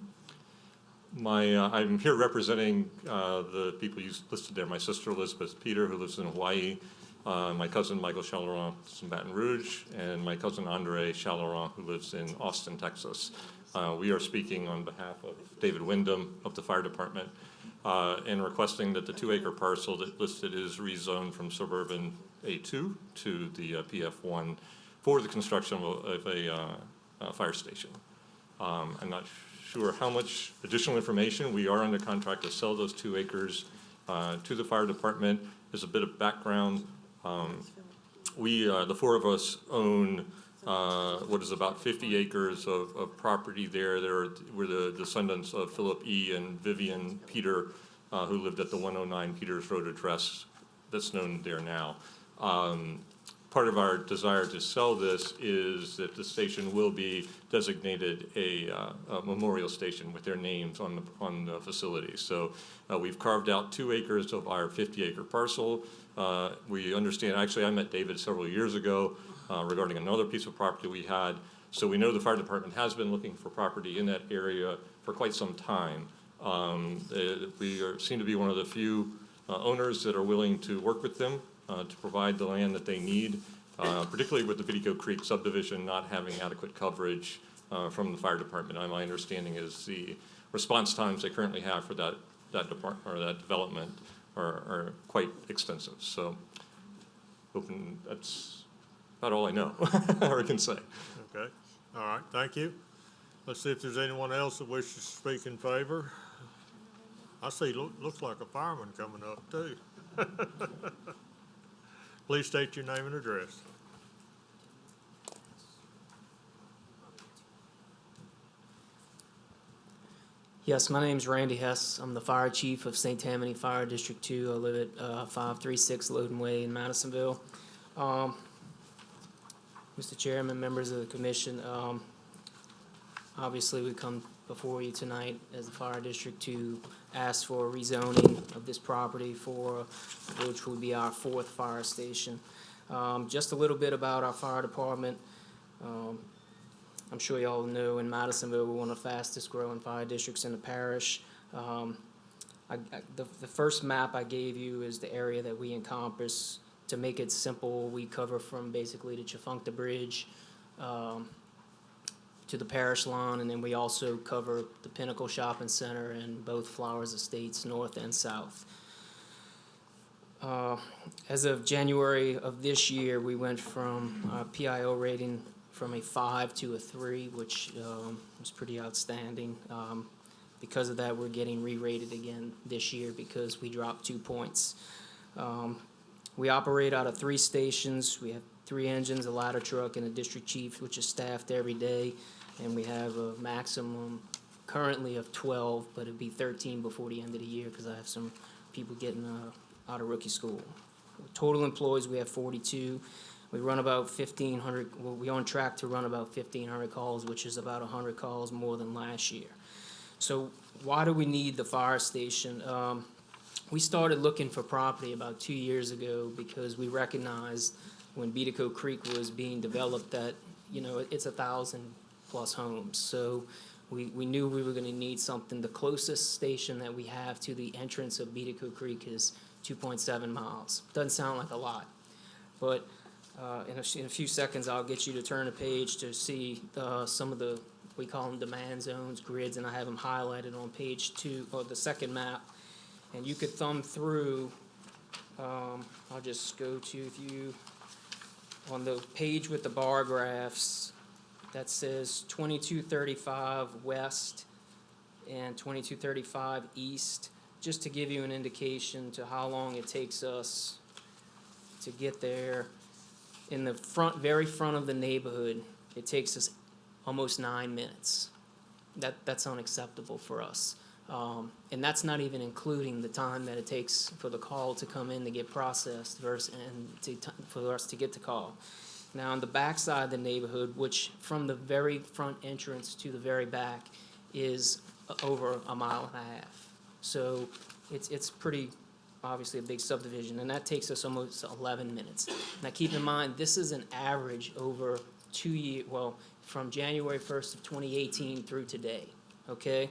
I'm here representing the people you listed there. My sister Elizabeth Peter, who lives in Hawaii, my cousin Michael Chalaron, who lives in Baton Rouge, and my cousin Andre Chalaron, who lives in Austin, Texas. We are speaking on behalf of David Wyndham of the fire department and requesting that the 2-acre parcel that listed is rezoned from suburban A2 to the PF1 for the construction of a fire station. I'm not sure how much additional information. We are under contract to sell those 2 acres to the fire department. There's a bit of background. The 4 of us own what is about 50 acres of property there. We're the descendants of Philip E. and Vivian Peter, who lived at the 109 Peters Road address that's known there now. Part of our desire to sell this is that the station will be designated a memorial station with their names on the facility. So we've carved out 2 acres of our 50-acre parcel. We understand, actually I met David several years ago regarding another piece of property we had. So we know the fire department has been looking for property in that area for quite some time. We seem to be one of the few owners that are willing to work with them to provide the land that they need, particularly with the Bedico Creek subdivision not having adequate coverage from the fire department. My understanding is the response times they currently have for that development are quite extensive. So hoping that's about all I know or can say. Okay, all right, thank you. Let's see if there's anyone else that wishes to speak in favor. I see, looks like a fireman coming up too. Please state your name and address. Yes, my name's Randy Hess. I'm the fire chief of St. Tammany Fire District 2. I live at 536 Loden Way in Madisonville. Mr. Chairman, members of the commission, obviously we come before you tonight as the fire district to ask for rezoning of this property for which would be our 4th fire station. Just a little bit about our fire department. I'm sure you all know in Madisonville, we're one of the fastest growing fire districts in the parish. The first map I gave you is the area that we encompass. To make it simple, we cover from basically the Chafuncta Bridge to the parish lawn, and then we also cover the Pinnacle Shopping Center and both Flowers Estates, north and south. As of January of this year, we went from our PIO rating from a 5 to a 3, which was pretty outstanding. Because of that, we're getting re-rated again this year because we dropped 2 points. We operate out of 3 stations. We have 3 engines, a ladder truck, and a district chief, which is staffed every day. And we have a maximum currently of 12, but it'll be 13 before the end of the year because I have some people getting out of rookie school. Total employees, we have 42. We run about 1,500, well, we're on track to run about 1,500 calls, which is about 100 calls more than last year. So why do we need the fire station? We started looking for property about 2 years ago because we recognized when Beatico Creek was being developed that, you know, it's 1,000+ homes. So we knew we were going to need something. The closest station that we have to the entrance of Beatico Creek is 2.7 miles. Doesn't sound like a lot, but in a few seconds I'll get you to turn a page to see some of the, we call them demand zones, grids, and I have them highlighted on page 2, or the second map. And you could thumb through, I'll just go to, if you, on the page with the bar graphs, that says 2235 west and 2235 east, just to give you an indication to how long it takes us to get there. In the front, very front of the neighborhood, it takes us almost 9 minutes. That's unacceptable for us. And that's not even including the time that it takes for the call to come in to get processed for us to get the call. Now, on the back side of the neighborhood, which from the very front entrance to the very back is over 1.5 miles. So it's pretty obviously a big subdivision, and that takes us almost 11 minutes. Now, keep in mind, this is an average over 2 years, well, from January 1st of 2018 through today, okay?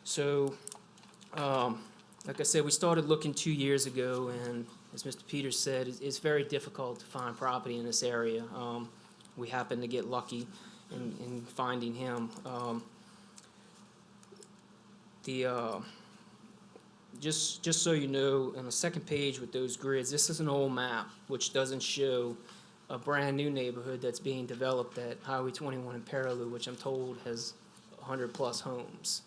So, like I said, we started looking 2 years ago, and as Mr. Peters said, it's very difficult to find property in this area. We happened to get lucky in finding him. Just so you know, on the second page with those grids, this is an old map which doesn't show a brand new neighborhood that's being developed at Highway 21 in Perilou, which I'm told has 100+ homes.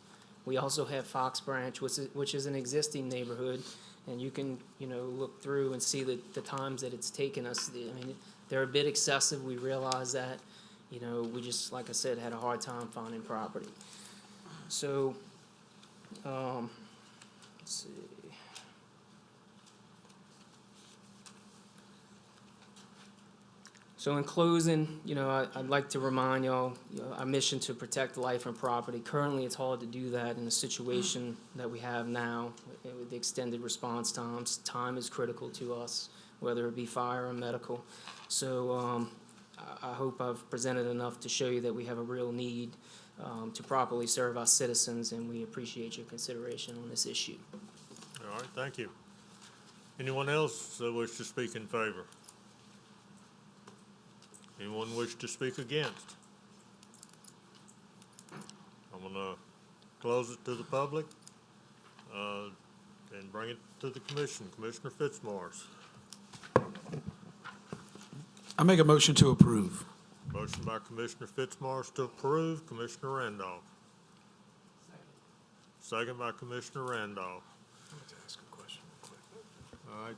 We also have Fox Branch, which is an existing neighborhood, and you can, you know, look through and see the times that it's taken us. I mean, they're a bit excessive. We realize that. You know, we just, like I said, had a hard time finding property. So, let's see. So in closing, you know, I'd like to remind y'all, our mission to protect life and property. Currently, it's hard to do that in the situation that we have now with the extended response times. Time is critical to us, whether it be fire or medical. So I hope I've presented enough to show you that we have a real need to properly serve our citizens, and we appreciate your consideration on this issue. All right, thank you. Anyone else wish to speak in favor? Anyone wish to speak against? I'm going to close it to the public. and bring it to the commission. Commissioner Fitzmaurice. I make a motion to approve. Motion by Commissioner Fitzmaurice to approve. Commissioner Randolph. Second by Commissioner Randolph. I wanted to ask a question real quick. All right,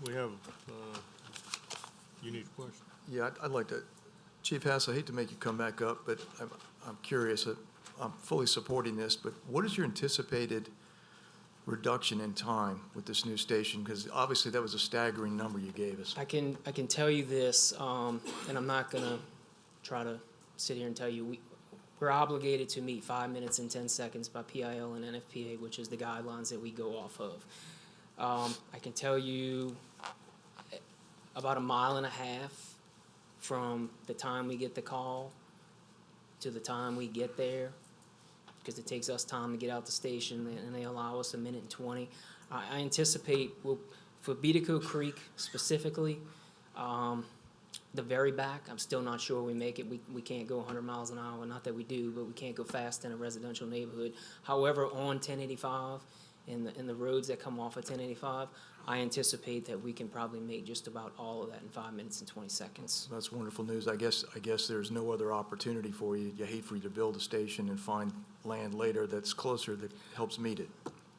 we have, you need a question? Yeah, I'd like to, Chief Hass, I hate to make you come back up, but I'm curious. I'm fully supporting this, but what is your anticipated reduction in time with this new station? Because obviously that was a staggering number you gave us. I can tell you this, and I'm not gonna try to sit here and tell you, we're obligated to meet 5 minutes and 10 seconds by PIL and NFPA, which is the guidelines that we go off of. I can tell you about 1.5 miles from the time we get the call to the time we get there, because it takes us time to get out the station, and they allow us 1 minute and 20. I anticipate, for Beatico Creek specifically, the very back, I'm still not sure we make it. We can't go 100 miles an hour, not that we do, but we can't go fast in a residential neighborhood. However, on 1085, in the roads that come off of 1085, I anticipate that we can probably make just about all of that in 5 minutes and 20 seconds. That's wonderful news. I guess there's no other opportunity for you. You hate for you to build a station and find land later that's closer that helps meet it.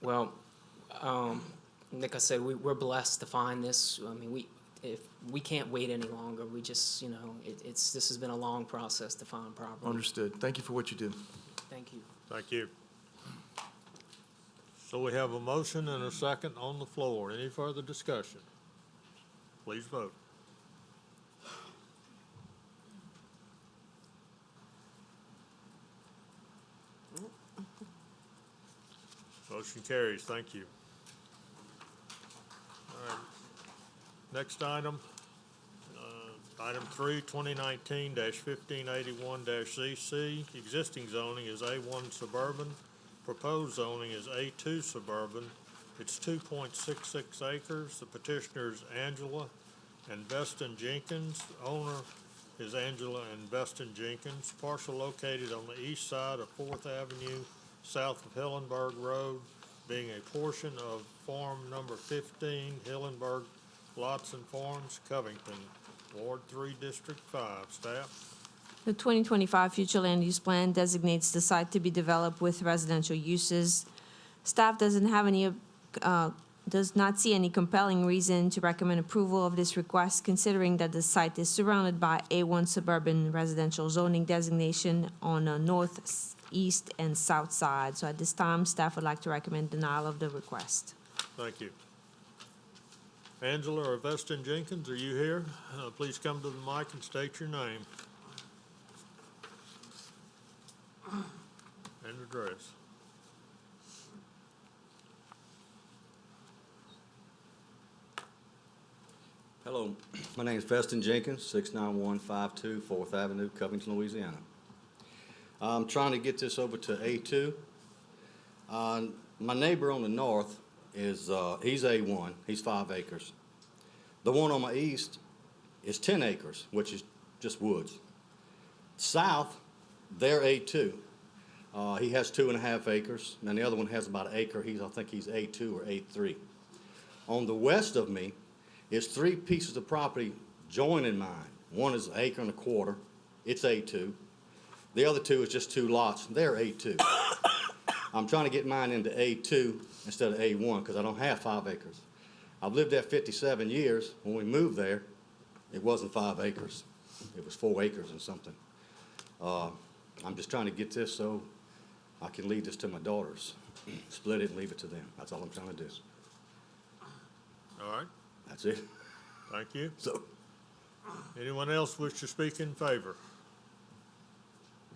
Well, like I said, we're blessed to find this. I mean, if we can't wait any longer. We just, this has been a long process to find property. Understood. Thank you for what you do. Thank you. Thank you. So we have a motion and a second on the floor. Any further discussion? Please vote. Motion carries. Thank you. All right. Next item, item 3, 2019-1581-ZC. Existing zoning is A1 suburban. Proposed zoning is A2 suburban. It's 2.66 acres. The petitioner is Angela and Veston Jenkins. Owner is Angela and Veston Jenkins. Parcel located on the east side of 4th Avenue, south of Hillenburg Road, being a portion of Farm Number 15, Hillenburg Lots and Farms, Covington, Ward 3, District 5. Staff? The 2025 future land use plan designates the site to be developed with residential uses. Staff does not see any compelling reason to recommend approval of this request, considering that the site is surrounded by A1 suburban residential zoning designation on the north, east, and south side. So at this time, staff would like to recommend denial of the request. Thank you. Angela or Veston Jenkins, are you here? Please come to the mic and state your name and address. Hello, my name is Veston Jenkins, 69152 4th Avenue, Covington, Louisiana. I'm trying to get this over to A2. My neighbor on the north is, he's A1, he's 5 acres. The one on my east is 10 acres, which is just woods. South, they're A2. He has 2.5 acres, and the other one has about an acre. I think he's A2 or A3. On the west of me is 3 pieces of property joining mine. One is 1.25 acres, it's A2. The other 2 is just 2 lots, they're A2. I'm trying to get mine into A2 instead of A1 because I don't have 5 acres. I've lived there 57 years. When we moved there, it wasn't 5 acres. It was 4 acres and something. I'm just trying to get this so I can leave this to my daughters. Split it and leave it to them. That's all I'm trying to do. All right. That's it. Thank you. So, anyone else wish to speak in favor?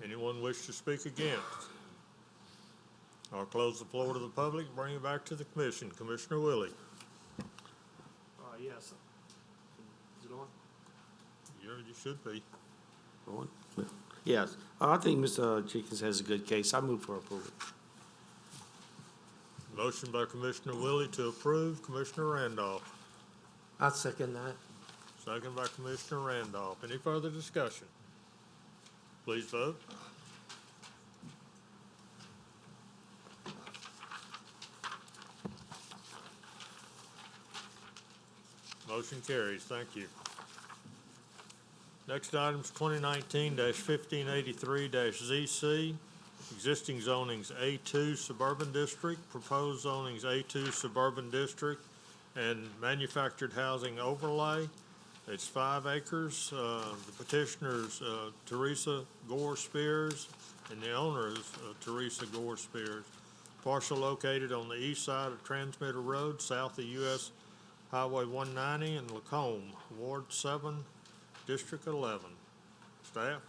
Anyone wish to speak against? I'll close the floor to the public and bring it back to the commission. Commissioner Willie. Yes. Is it on? You should be. On? Yes. I think Mr. Jenkins has a good case. I move for approval. Motion by Commissioner Willie to approve. Commissioner Randolph. I second that. Second by Commissioner Randolph. Any further discussion? Please vote. Motion carries. Thank you. Next item is 2019-1583-ZC. Existing zoning's A2 Suburban District, proposed zoning's A2 Suburban District, and manufactured housing overlay. It's 5 acres. The petitioner is Teresa Gore Spears, and the owner is Teresa Gore Spears. Parcel located on the east side of Transmitter Road, south of US Highway 190 in Lacombe, Ward 7, District 11. Staff?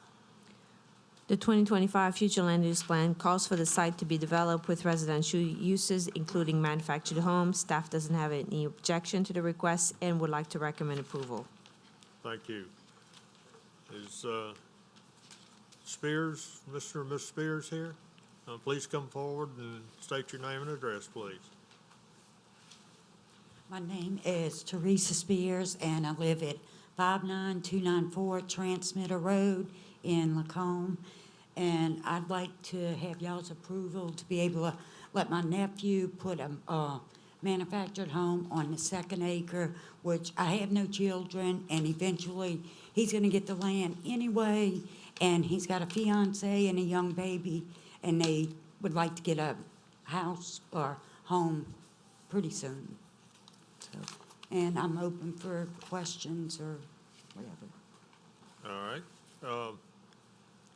The 2025 future land use plan calls for the site to be developed with residential uses, including manufactured homes. Staff doesn't have any objection to the request and would like to recommend approval. Thank you. Is Spears, Mr. or Ms. Spears here? Please come forward and state your name and address, please. My name is Teresa Spears, and I live at 59294 Transmitter Road in Lacombe. And I'd like to have y'all's approval to be able to let my nephew put a manufactured home on the 2nd acre, which I have no children, and eventually he's going to get the land anyway, and he's got a fiance and a young baby, and they would like to get a house or home pretty soon. So, and I'm open for questions or whatever. All right.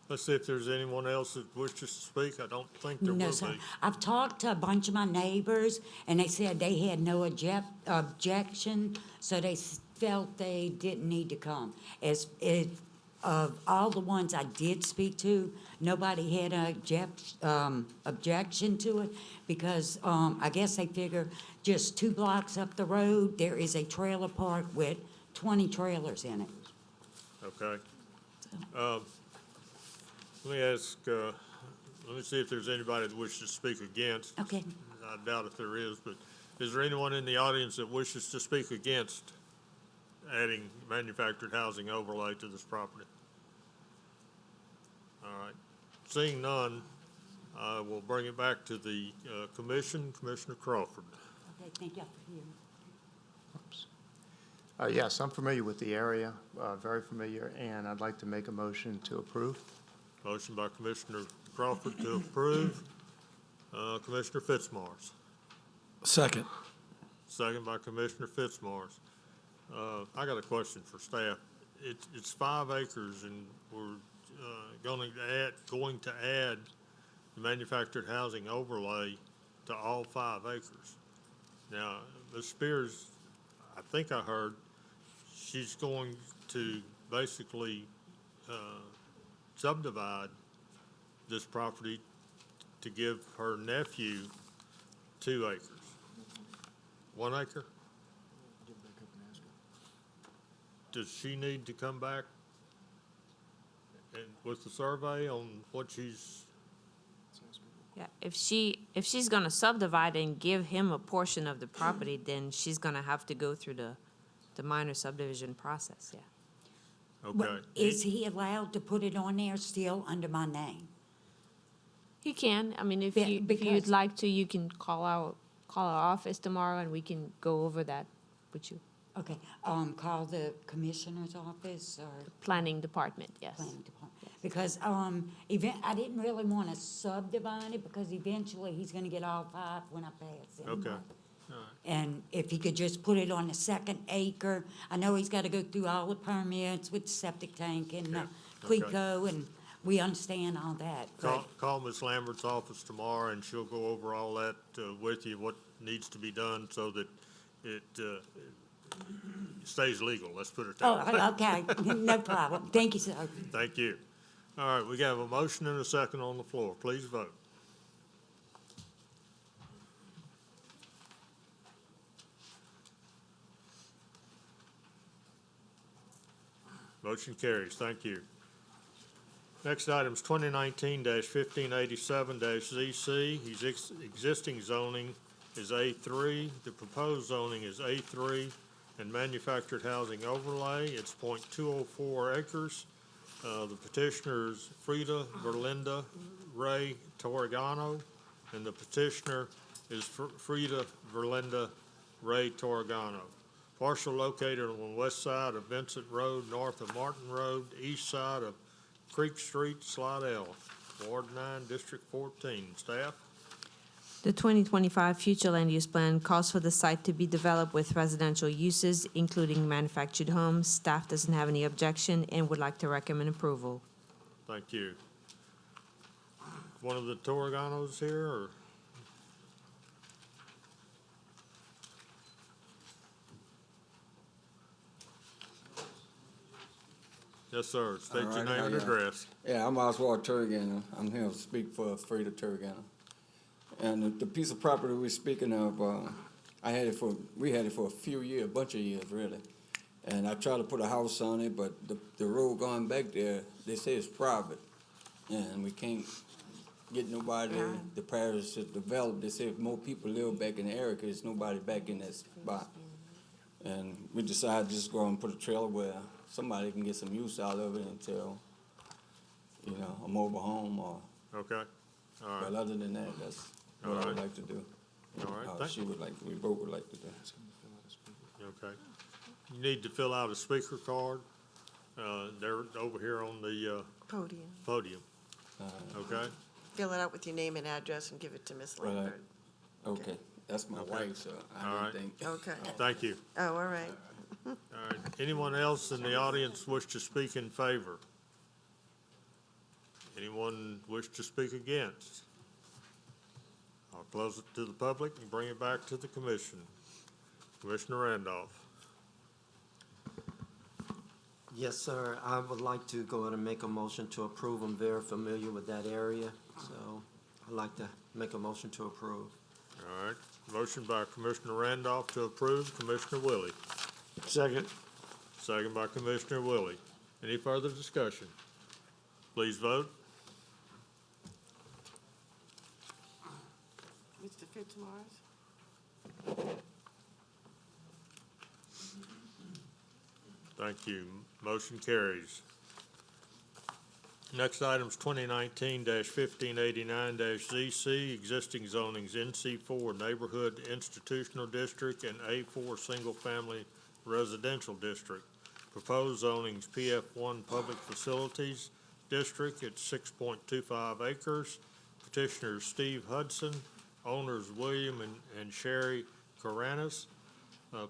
Let's see if there's anyone else that wishes to speak. I don't think there No, will sir. be. I've talked to a bunch of my neighbors, and they said they had no objection, so they felt they didn't need to come. Of all the ones I did speak to, nobody had an objection to it, because I guess they figure just 2 blocks up the road, there is a trailer park with 20 trailers in it. Okay. Let me ask, let me see if there's anybody that wishes to speak against. Okay. I doubt if there is, but is there anyone in the audience that wishes to speak against adding manufactured housing overlay to this property? All right. Seeing none, I will bring it back to the commission. Commissioner Crawford. Okay, thank you for hearing. Yes, I'm familiar with the area, very familiar, and I'd like to make a motion to approve. Motion by Commissioner Crawford to approve. Commissioner Fitzmaurice. Second. Second by Commissioner Fitzmaurice. I got a question for staff. It's 5 acres, and we're going to add the manufactured housing overlay to all 5 acres. Now, Ms. Spears, I think I heard she's going to basically subdivide this property to give her nephew 2 acres. 1 acre? Does she need to come back and with the survey on what she's? Yeah, if she's gonna subdivide and give him a portion of the property, then she's gonna have to go through the minor subdivision process, yeah. Okay. Is he allowed to put it on there still under my name? He can, I mean, if Yeah, you'd because- like to, you can call our office tomorrow and we can go over that with you. Okay, call the commissioner's office or? Planning department, yes. Planning department. Because, I didn't really want to subdivide it, because eventually he's gonna get all 5 when I pass it. Okay. All right. And if he could just put it on the 2nd acre, I know he's gotta go through all the permits with the septic tank and Okay. CLECO, and we understand all that. but- Call Ms. Lambert's office tomorrow, and she'll go over all that with you, what needs to be done so that it stays legal, let's put it that way. Oh, okay, no problem. Thank you, sir. Thank you. All right, we have a motion and a second on the floor. Please vote. Motion carries. Thank you. Next item is 2019-1587-ZC. His existing zoning is A3. The proposed zoning is A3 and manufactured housing overlay. It's .204 acres. The petitioner is Frida Verlinda Ray Torregano, and the petitioner is Frida Verlinda Ray Torregano. Parcel located on the west side of Vincent Road, north of Martin Road, east side of Creek Street, Slidell, Ward 9, District 14. Staff? The 2025 future land use plan calls for the site to be developed with residential uses, including manufactured homes. Staff doesn't have any objection and would like to recommend approval. Thank you. One of the Torganos here, or? Yes, sir. State your Alright, name and yeah. address. Yeah, I'm Oswald Turgeon. I'm here to speak for Freda Turgeon. And the piece of property we're speaking of, we had it for a few years, a bunch of years, really. And I tried to put a house on it, but the road going back there, they say it's private. And we can't get nobody, the parish to develop. They say if more people live back in the area, 'cause there's nobody back in that spot. And we decided to just go and put a trailer where somebody can get some use out of it until, a mobile home or. Okay, all right. But other than that, that's what I would Alright. like to do. All right, thank She you. would like, we both would like to do. Okay. You need to fill out a speaker card. They're over here on the podium. Okay? Fill it out with your name and address and give it to Ms. Right. Lambert. Okay, that's my Okay. wife, so All I right. don't think. Okay. Thank you. Oh, all right. All right. Anyone else in the audience wish to speak in favor? Anyone wish to speak against? I'll close it to the public and bring it back to the commission. Commissioner Randolph. Yes, sir. I would like to go ahead and make a motion to approve. I'm very familiar with that area, so I'd like to make a motion to approve. All right. Motion by Commissioner Randolph to approve. Commissioner Willie. Second. Second by Commissioner Willie. Any further discussion? Please vote. Mr. Fitzmaurice? Thank you. Motion carries. Next item is 2019-1589-ZC, existing zonings NC4 Neighborhood Institutional District and A4 Single Family Residential District. Proposed zonings PF1 Public Facilities District at 6.25 acres. Petitioners Steve Hudson, owners William and Sherry Caranis.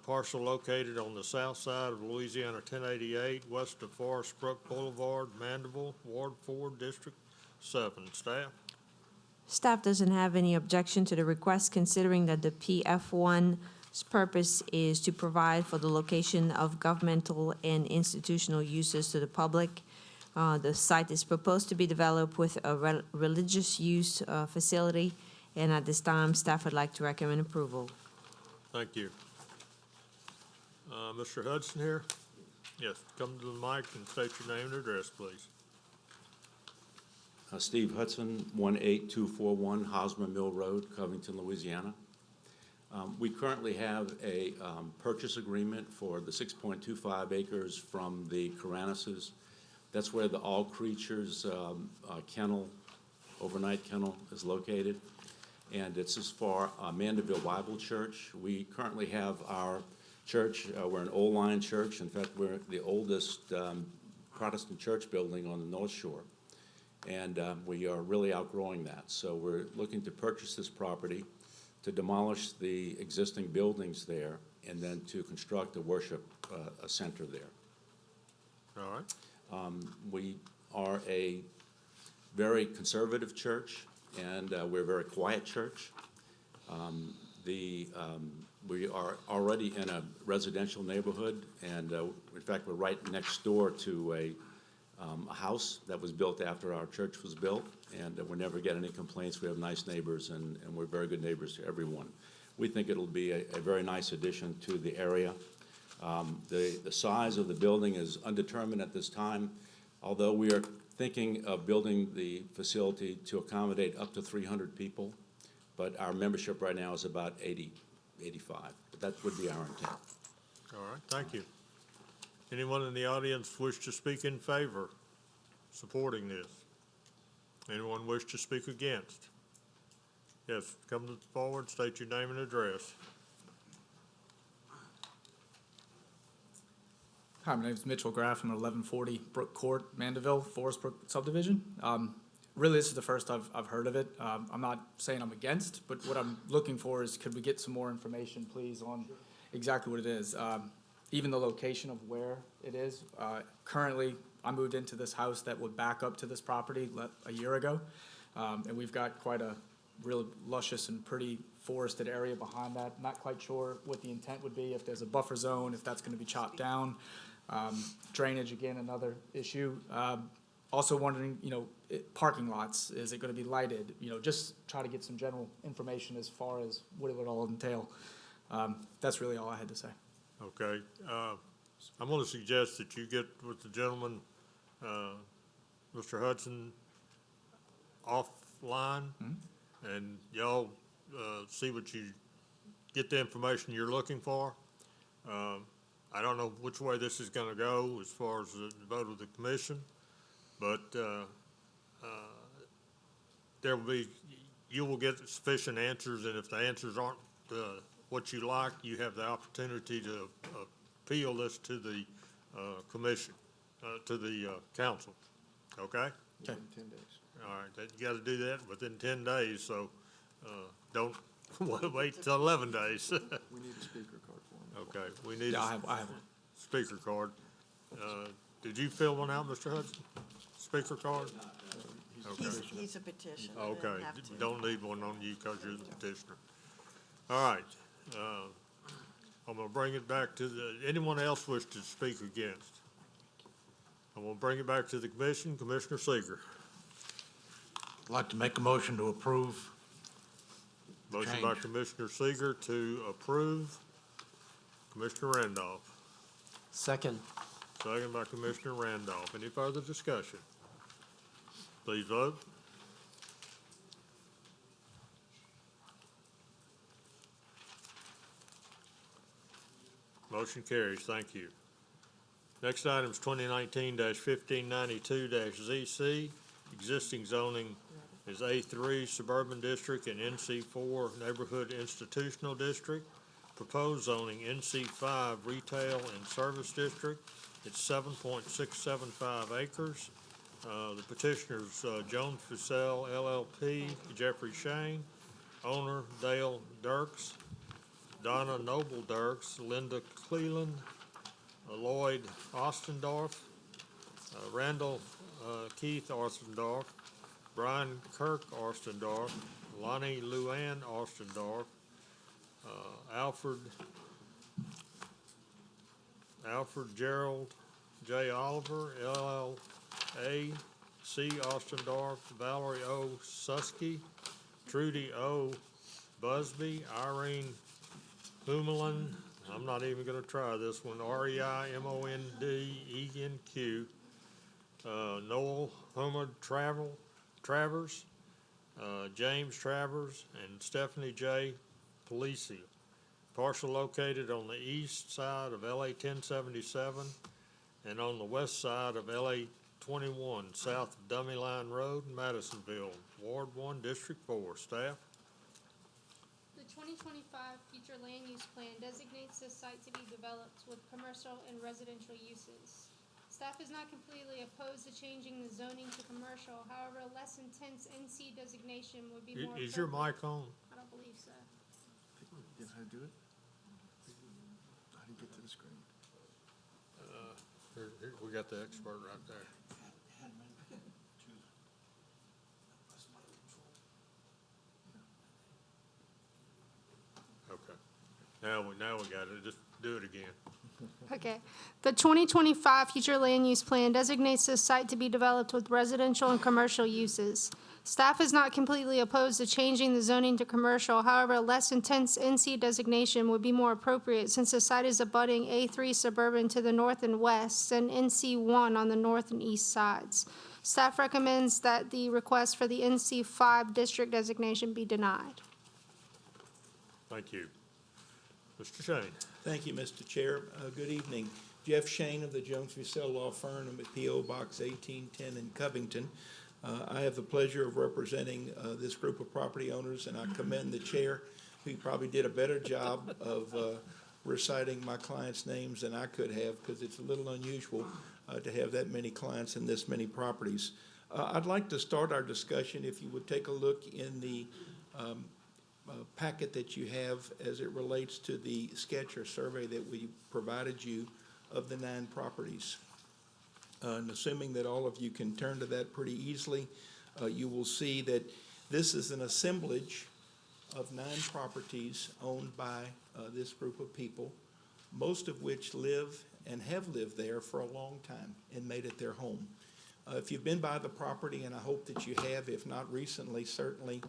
Parcel located on the south side of Louisiana 1088, west of Forest Brook Boulevard, Mandeville, Ward 4, District 7. Staff? Staff doesn't have any objection to the request, considering that the PF1's purpose is to provide for the location of governmental and institutional uses to the public. The site is proposed to be developed with a religious use facility, and at this time, staff would like to recommend approval. Thank you. Mr. Hudson here? Yes, come to the mic and state your name and address, please. Steve Hudson, 18241 Hosmer Mill Road, Covington, Louisiana. We currently have a purchase agreement for the 6.25 acres from the Caranises. That's where the All Creatures kennel, overnight kennel, is located. And it's as far Mandeville Bible Church. We currently have our church, we're an old line church. In fact, we're the oldest Protestant church building on the North Shore. And we are really outgrowing that. So we're looking to purchase this property, to demolish the existing buildings there, and then to construct a worship center there. All right. We are a very conservative church, and we're a very quiet church. We are already in a residential neighborhood, and in fact, we're right next door to a house that was built after our church was built, and we never get any complaints. We have nice neighbors, and we're very good neighbors to everyone. We think it'll be a very nice addition to the area. The size of the building is undetermined at this time, although we are thinking of building the facility to accommodate up to 300 people, but our membership right now is about 80, 85. But that would be our intent. All right, thank you. Anyone in the audience wish to speak in favor, supporting this? Anyone wish to speak against? Yes, come forward, state your name and address. Hi, my name is Mitchell Graff. I'm at 1140 Brook Court, Mandeville, Forest Brook subdivision. Really, this is the first I've heard of it. I'm not saying I'm against, but what I'm looking for is could we get some more information, please, on exactly what it is? Even the location of where it is. Currently, I moved into this house that would back up to this property a year ago. And we've got quite a really luscious and pretty forested area behind that. Not quite sure what the intent would be, if there's a buffer zone, if that's gonna be chopped down. Drainage, again, another issue. Also wondering, parking lots, is it gonna be lighted? Just try to get some general information as far as what it would all entail. That's really all I had to say. Okay, I'm gonna suggest that you get with the gentleman, Mr. Hudson, offline, and y'all, see what you, get the information you're looking for. I don't know which way this is gonna go as far as the vote of the commission, but, there will be, you will get sufficient answers, and if the answers aren't, what you like, you have the opportunity to appeal this to the commission, to the council, okay? Within 10 days. All right, you gotta do that within 10 days, so don't wait till 11 days. We need a speaker card for him. Okay, we need Yeah, I a have one. speaker card. Did you fill one out, Mr. Hudson? Speaker card? Okay. He's a petitioner. Okay, don't need one on you because you're the petitioner. All right, I'm gonna bring it back to anyone else wish to speak against? I'm gonna bring it back to the commission, Commissioner Seeger. I'd like to make a motion to approve. Motion by Change. Commissioner Seeger to approve. Commissioner Randolph. Second. Second by Commissioner Randolph. Any further discussion? Please vote. Motion carries. Thank you. Next item is 2019-1592-ZC. Existing zoning is A3 Suburban District and NC4 Neighborhood Institutional District. Proposed zoning NC5 Retail and Service District. It's 7.675 acres. The petitioner's Jones Fussell LLP, Jeffrey Shane, owner Dale Dirks, Donna Noble Dirks, Linda Cleland, Lloyd Ostendorf, Randall Keith Ostendorf, Brian Kirk Ostendorf, Lonnie Luann Ostendorf, Alfred Gerald J. Oliver, LLA, C. Ostendorf, Valerie O. Susky, Trudy O. Busby, Irene Humelin, I'm not even gonna try this one, REIMONDENQ, Noel Homer Travers, James Travers, and Stephanie J. Polisi. Parcel located on the east side of LA 1077 and on the west side of LA 21, south of Dummy Line Road, Madisonville, Ward 1, District 4. Staff? The 2025 future land use plan designates this site to be developed with commercial and residential uses. Staff is not completely opposed to changing the zoning to commercial. However, a less intense NC designation would be more. Is your mic on? I don't believe so. Yeah, how to do it? How do you get to the screen? Here, we got the expert right there. Okay. Now we got it. Just do it again. Okay. The 2025 future land use plan designates this site to be developed with residential and commercial uses. Staff is not completely opposed to changing the zoning to commercial. However, a less intense NC designation would be more appropriate since the site is abutting A3 Suburban to the north and west and NC1 on the north and east sides. Staff recommends that the request for the NC5 district designation be denied. Thank you. Mr. Shane. Thank you, Mr. Chair. Good evening. Jeff Shane of the Jones Fussell Law Firm. I'm at P.O. Box 1810 in Covington. I have the pleasure of representing this group of property owners, and I commend the chair, who probably did a better job of reciting my clients' names than I could have, because it's a little unusual to have that many clients and this many properties. I'd like to start our discussion, if you would take a look in the packet that you have as it relates to the sketch or survey that we provided you of the 9 properties. And assuming that all of you can turn to that pretty easily, you will see that this is an assemblage of 9 properties owned by this group of people, most of which live and have lived there for a long time and made it their home. If you've been by the property, and I hope that you have, if not recently, certainly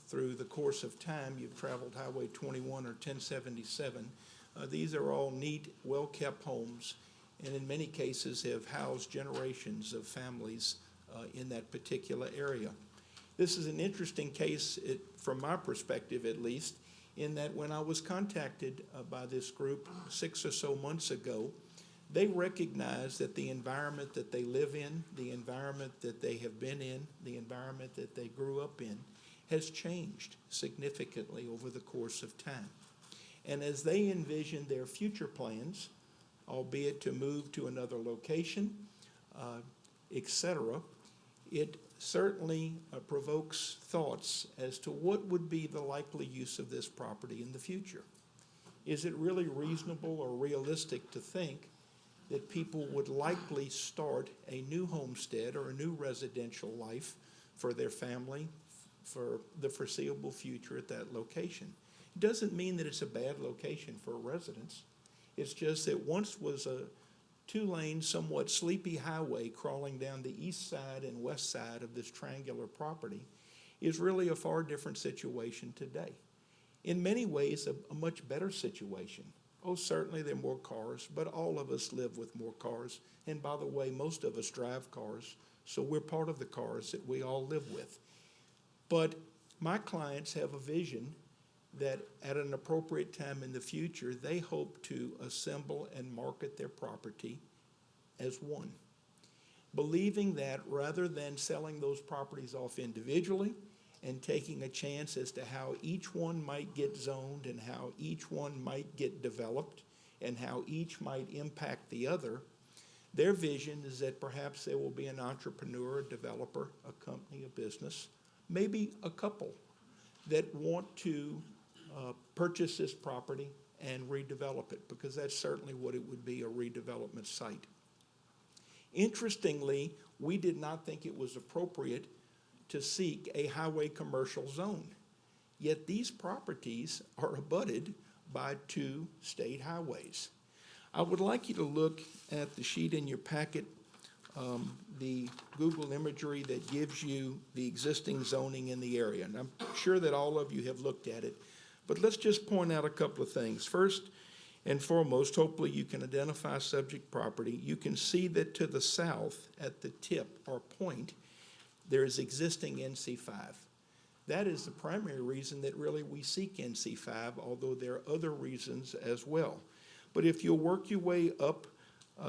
through the course of time, you've traveled Highway 21 or 1077. These are all neat, well-kept homes, and in many cases have housed generations of families in that particular area. This is an interesting case, from my perspective at least, in that when I was contacted by this group 6 or so months ago, they recognize that the environment that they live in, the environment that they have been in, the environment that they grew up in, has changed significantly over the course of time. And as they envision their future plans, albeit to move to another location, etc., it certainly provokes thoughts as to what would be the likely use of this property in the future. Is it really reasonable or realistic to think that people would likely start a new homestead or a new residential life for their family for the foreseeable future at that location? It doesn't mean that it's a bad location for residents. It's just that once was a 2-lane, somewhat sleepy highway crawling down the east side and west side of this triangular property is really a far different situation today. In many ways, a much better situation. Oh, certainly there are more cars, but all of us live with more cars. And by the way, most of us drive cars, so we're part of the cars that we all live with. But my clients have a vision that at an appropriate time in the future, they hope to assemble and market their property as one, believing that rather than selling those properties off individually and taking a chance as to how each one might get zoned and how each one might get developed and how each might impact the other, their vision is that perhaps there will be an entrepreneur, a developer, a company, a business, maybe a couple that want to purchase this property and redevelop it, because that's certainly what it would be, a redevelopment site. Interestingly, we did not think it was appropriate to seek a highway commercial zone, yet these properties are abutted by 2 state highways. I would like you to look at the sheet in your packet, the Google imagery that gives you the existing zoning in the area. And I'm sure that all of you have looked at it, but let's just point out a couple of things. First and foremost, hopefully you can identify subject property. You can see that to the south at the tip or point, there is existing NC5. That is the primary reason that really we seek NC5, although there are other reasons as well. But if you'll work your way up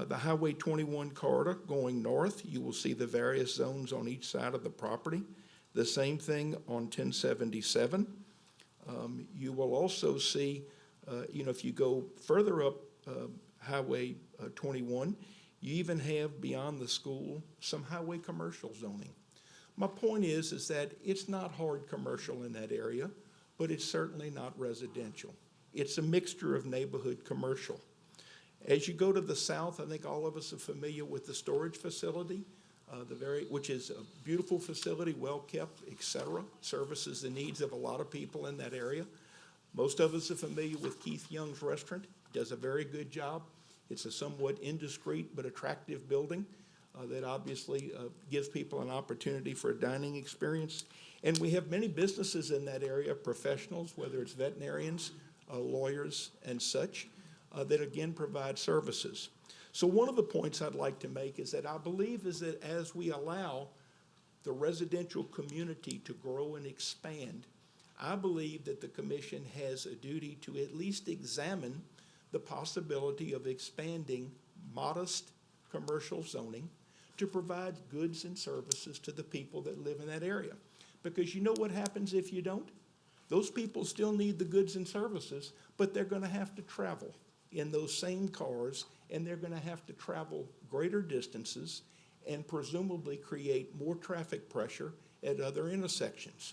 the Highway 21 corridor going north, you will see the various zones on each side of the property. The same thing on 1077. You will also see, if you go further up Highway 21, you even have beyond the school some highway commercial zoning. My point is that it's not hard commercial in that area, but it's certainly not residential. It's a mixture of neighborhood commercial. As you go to the south, I think all of us are familiar with the storage facility, which is a beautiful facility, well-kept, et cetera, services the needs of a lot of people in that area. Most of us are familiar with Keith Young's restaurant. Does a very good job. It's a somewhat indiscreet but attractive building that obviously gives people an opportunity for a dining experience. And we have many businesses in that area, professionals, whether it's veterinarians, lawyers, and such, that again provide services. So one of the points I'd like to make is that I believe is that as we allow the residential community to grow and expand, I believe that the commission has a duty to at least examine the possibility of expanding modest commercial zoning to provide goods and services to the people that live in that area. Because you know what happens if you don't? Those people still need the goods and services, but they're gonna have to travel in those same cars, and they're gonna have to travel greater distances and presumably create more traffic pressure at other intersections.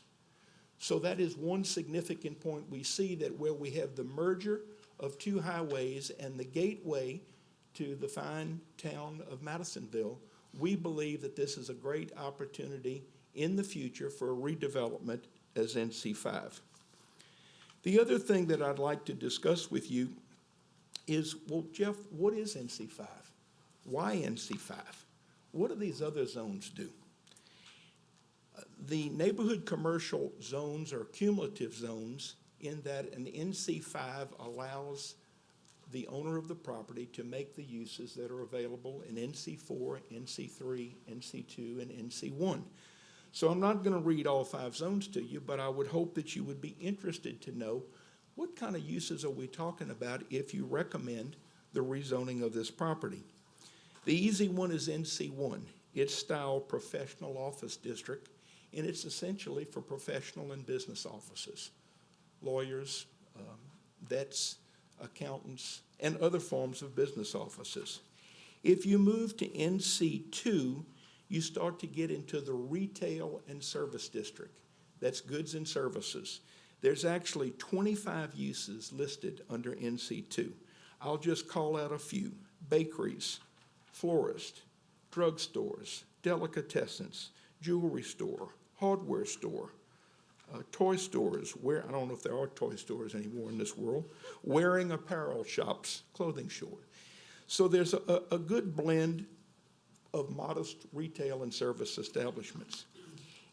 So that is one significant point we see, that where we have the merger of two highways and the gateway to the fine town of Madisonville, we believe that this is a great opportunity in the future for a redevelopment as NC5. The other thing that I'd like to discuss with you is, well, Jeff, what is NC5? Why NC5? What do these other zones do? The neighborhood commercial zones are cumulative zones in that an NC5 allows the owner of the property to make the uses that are available in NC4, NC3, NC2, and NC1. So I'm not going to read all 5 zones to you, but I would hope that you would be interested to know what kind of uses are we talking about if you recommend the rezoning of this property. The easy one is NC1. It's styled professional office district, and it's essentially for professional and business offices, lawyers, vets, accountants, and other forms of business offices. If you move to NC2, you start to get into the retail and service district. That's goods and services. There's actually 25 uses listed under NC2. I'll just call out a few: bakeries, florists, drugstores, delicatessens, jewelry store, hardware store, toy stores, where I don't know if there are toy stores anymore in this world, wearing apparel shops, clothing store. So there's a good blend of modest retail and service establishments.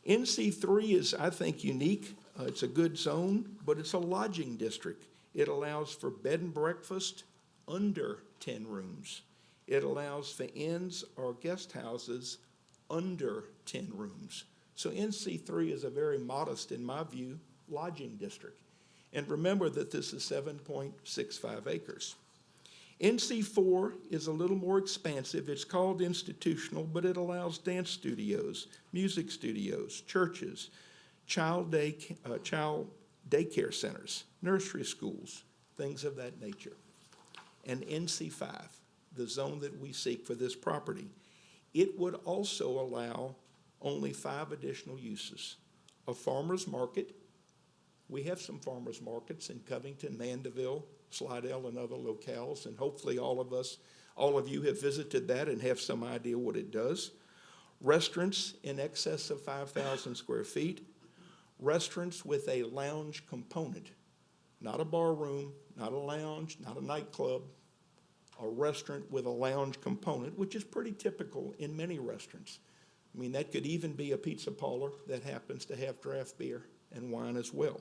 NC3 is, I think, unique. It's a good zone, but it's a lodging district. It allows for bed and breakfast under 10 rooms. It allows for inns or guest houses under 10 rooms. So NC3 is a very modest, in my view, lodging district. And remember that this is 7.65 acres. NC4 is a little more expansive. It's called institutional, but it allows dance studios, music studios, churches, child daycare centers, nursery schools, things of that nature. And NC5, the zone that we seek for this property, it would also allow only 5 additional uses. A farmer's market. We have some farmer's markets in Covington, Mandeville, Slidell, and other locales, and hopefully all of you have visited that and have some idea what it does. Restaurants in excess of 5,000 square feet. Restaurants with a lounge component, not a bar room, not a lounge, not a nightclub, a restaurant with a lounge component, which is pretty typical in many restaurants. I mean, that could even be a pizza parlor that happens to have draft beer and wine as well.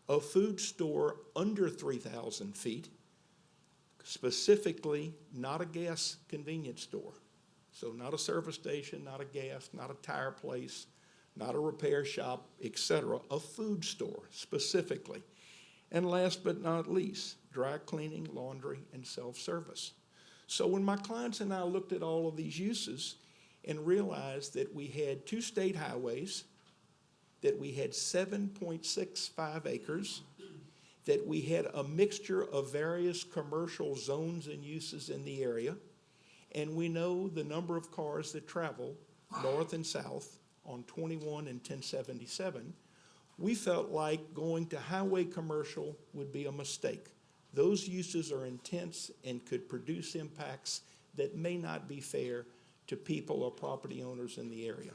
A food store under 3,000 feet, specifically not a gas convenience store. So not a service station, not a gas, not a tire place, not a repair shop, etc. A food store specifically. And last but not least, dry cleaning, laundry, and self-service. So when my clients and I looked at all of these uses and realized that we had 2 state highways, that we had 7.65 acres, that we had a mixture of various commercial zones and uses in the area, and we know the number of cars that travel north and south on 21 and 1077, we felt like going to highway commercial would be a mistake. Those uses are intense and could produce impacts that may not be fair to people or property owners in the area.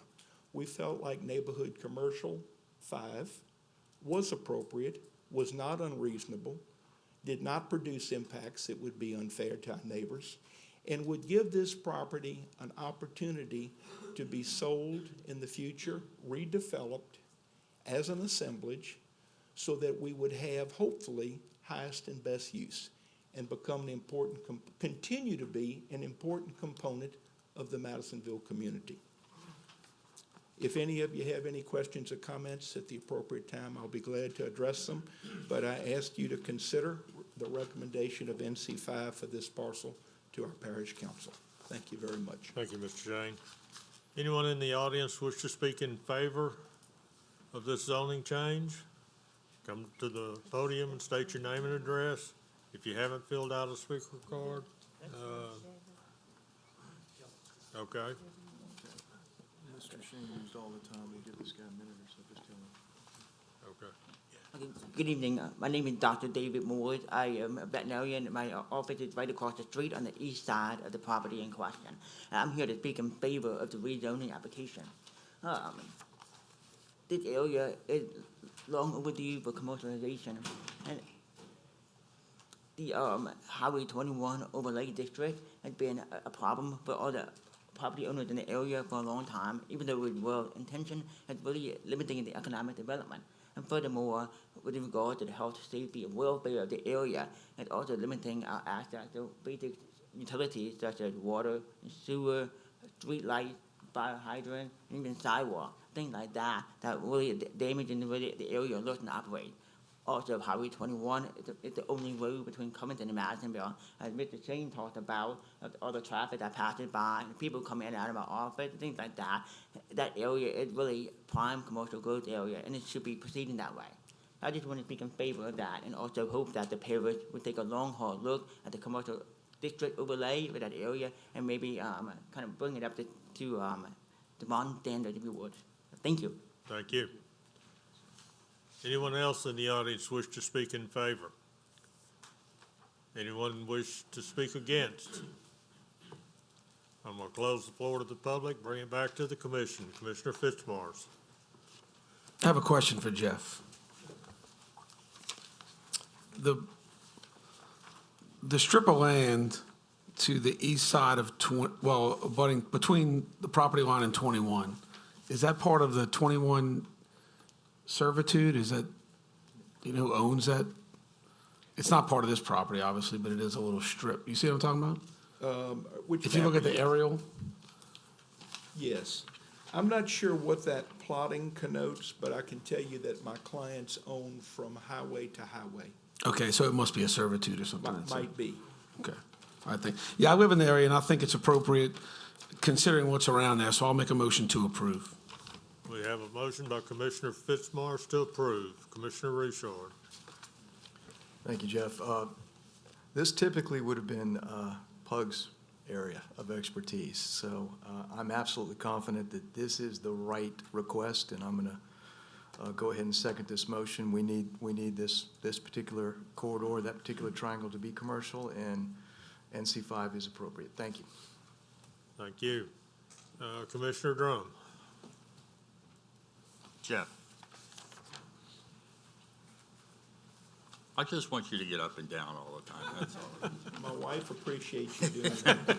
We felt like neighborhood commercial 5 was appropriate, was not unreasonable, did not produce impacts that would be unfair to our neighbors, and would give this property an opportunity to be sold in the future, redeveloped as an assemblage, so that we would have, hopefully, highest and best use and become an important, continue to be an important component of the Madisonville community. If any of you have any questions or comments at the appropriate time, I'll be glad to address them, but I ask you to consider the recommendation of NC5 for this parcel to our parish council. Thank you very much. Thank you, Mr. Jane. Anyone in the audience wish to speak in favor of this zoning change? come to the podium and state your name and address. If you haven't filled out a speaker card, okay. Mr. Sheen used all the time. We'll give this guy a minute or so, just tell him. Okay. Okay, good evening. My name is Dr. David Moore. I am a veterinarian. My office is right across the street on the east side of the property in question. I'm here to speak in favor of the rezoning application. This area is long overdue for commercialization, and the Highway 21 overlay district has been a problem for all the property owners in the area for a long time, even though it's well-intentioned, it's really limiting the economic development. And furthermore, with regard to the health, safety, and welfare of the area, it's also limiting our access to basic utilities such as water, and sewer, street light, fire hydrant, and even sidewalk, things like that, that really damaging the area looks and operate. Also, Highway 21 is the only road between Covington and Madisonville. As Mr. Shane talked about, all the traffic that passes by, and people come in and out of my office, things like that. That area is really prime commercial growth area, and it should be proceeding that way. I just want to speak in favor of that, and also hope that the parish will take a long, hard look at the commercial district overlay for that area, and maybe kind of bring it up to the modern standard, if you would. Thank you. Thank you. Anyone else in the audience wish to speak in favor? Anyone wish to speak against? I'm going to close the floor to the public, bring it back to the commission. Commissioner Fitzmars. I have a question for Jeff. The strip of land to the east side of, abutting between the property line and 21, is that part of the 21 servitude? Is that, you know, who owns that? It's not part of this property, obviously, but it is a little strip. You see what I'm talking about? If you look at the aerial? Yes. I'm not sure what that plotting connotes, but I can tell you that my clients own from highway to highway. Okay, so it must be a servitude or something. Might be. Okay, I think, yeah, I live in the area, and I think it's appropriate considering what's around there, so I'll make a motion to approve. We have a motion by Commissioner Fitzmars to approve. Commissioner Richard. Thank you, Jeff. This typically would have been Pug's area of expertise, so I'm absolutely confident that this is the right request, and I'm going to go ahead and second this motion. We need this particular corridor, that particular triangle to be commercial, and NC5 is appropriate. Thank you. Thank you. Commissioner Drum. Jeff, I just want you to get up and down all the time, that's all. My wife appreciates you doing that.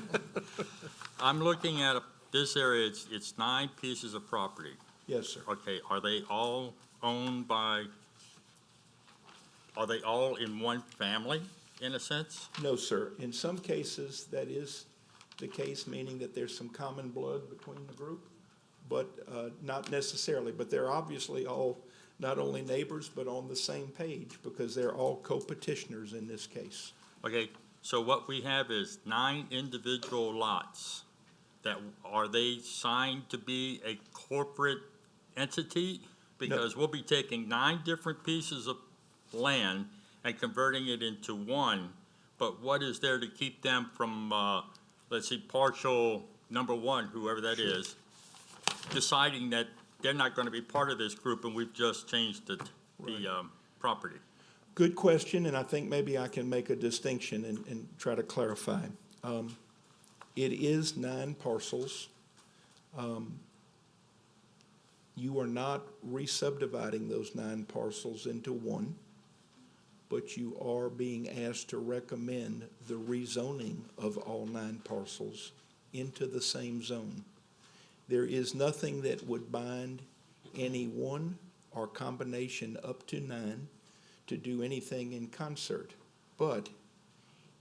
I'm looking at this area, it's 9 pieces of property. Yes, sir. Okay, are they all owned by, are they all in one family, in a sense? No, sir. In some cases, that is the case, meaning that there's some common blood between the group, but not necessarily. But they're obviously all not only neighbors, but on the same page, because they're all co-petitioners in this case. Okay, so what we have is 9 individual lots. That, are they signed to be a corporate entity? Because we'll be taking 9 different pieces of land and converting it into one, but what is there to keep them from, let's see, partial number 1, whoever that is, deciding that they're not going to be part of this group and we've just changed the property? Good question, and I think maybe I can make a distinction and try to clarify. It is 9 parcels. You are not re-subdividing those 9 parcels into one, but you are being asked to recommend the rezoning of all 9 parcels into the same zone. There is nothing that would bind any one or combination up to 9 to do anything in concert, but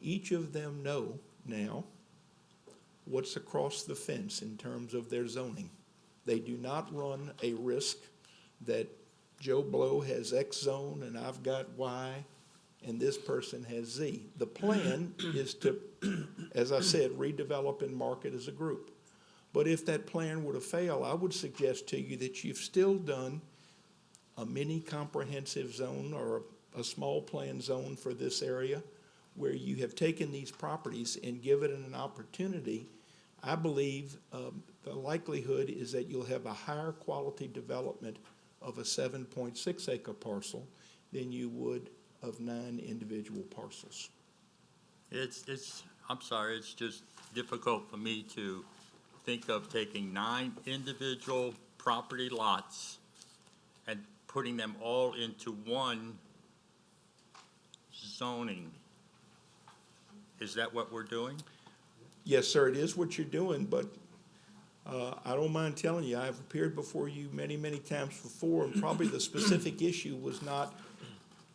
each of them know now what's across the fence in terms of their zoning. They do not run a risk that Joe Blow has X zone and I've got Y and this person has Z. The plan is to, as I said, redevelop and market as a group. But if that plan were to fail, I would suggest to you that you've still done a mini comprehensive zone or a small plan zone for this area, where you have taken these properties and given it an opportunity, I believe the likelihood is that you'll have a higher quality development of a 7.6 acre parcel than you would of 9 individual parcels. I'm sorry, it's just difficult for me to think of taking 9 individual property lots and putting them all into one zoning. Is that what we're doing? Yes, sir, it is what you're doing, but I don't mind telling you, I've appeared before you many, many times before, and probably the specific issue was not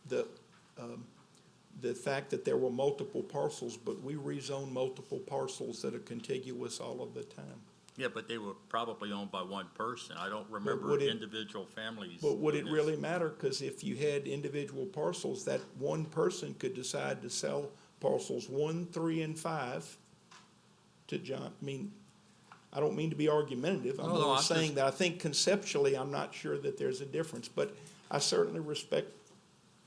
the fact that there were multiple parcels, but we rezone multiple parcels that are contiguous all of the time. Yeah, but they were probably owned by one person. I don't remember would it- individual families. But would it doing this. really matter? Because if you had individual parcels, that one person could decide to sell parcels 1, 3, and 5 to John. I mean, I don't mean to be argumentative. I'm No, only I'm saying just- that I think conceptually, I'm not sure that there's a difference. But I certainly respect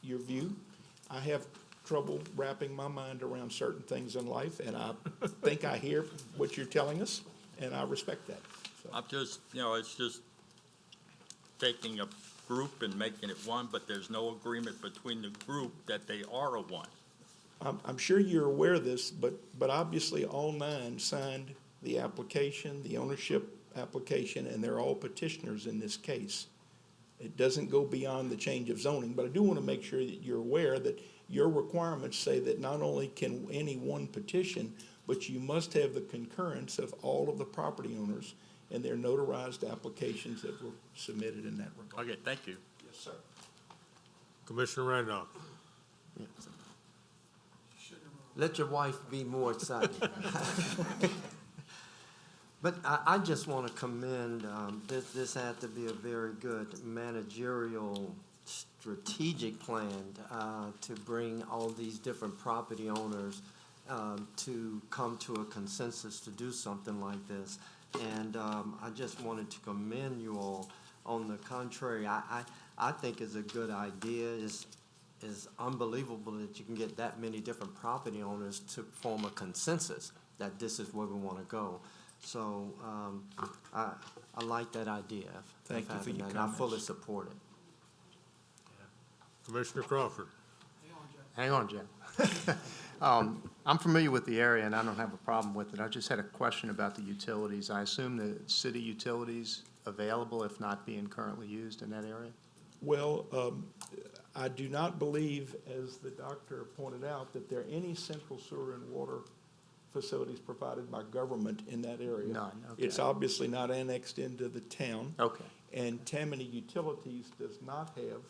your view. I have trouble wrapping my mind around certain things in life, and I think I hear what you're telling us, and I respect that. So, I'm just, it's just taking a group and making it one, but there's no agreement between the group that they are a one. I'm sure you're aware of this, but obviously all 9 signed the application, the ownership application, and they're all petitioners in this case. It doesn't go beyond the change of zoning, but I do want to make sure that you're aware that your requirements say that not only can any one petition, but you must have the concurrence of all of the property owners and their notarized applications that were submitted in that regard. Okay, thank you. Yes, sir. Commissioner Randolph. Let your wife be more excited. But I just want to commend, this had to be a very good managerial, strategic plan to bring all these different property owners to come to a consensus to do something like this. And I just wanted to commend you all. On the contrary, I think it's a good idea. It's unbelievable that you can get that many different property owners to form a consensus that this is where we want to go. So I like that idea. Thank you for your and I fully comments. support it. Commissioner Crawford. Hang on, Jim. I'm familiar with the area, and I don't have a problem with it. I just had a question about the utilities. I assume the city utilities available, if not being currently used in that area? Well, I do not believe, as the doctor pointed out, that there are any central sewer and water facilities provided by government in that area. None, okay. It's obviously not annexed into the town. Okay. And Tammany Utilities does not have.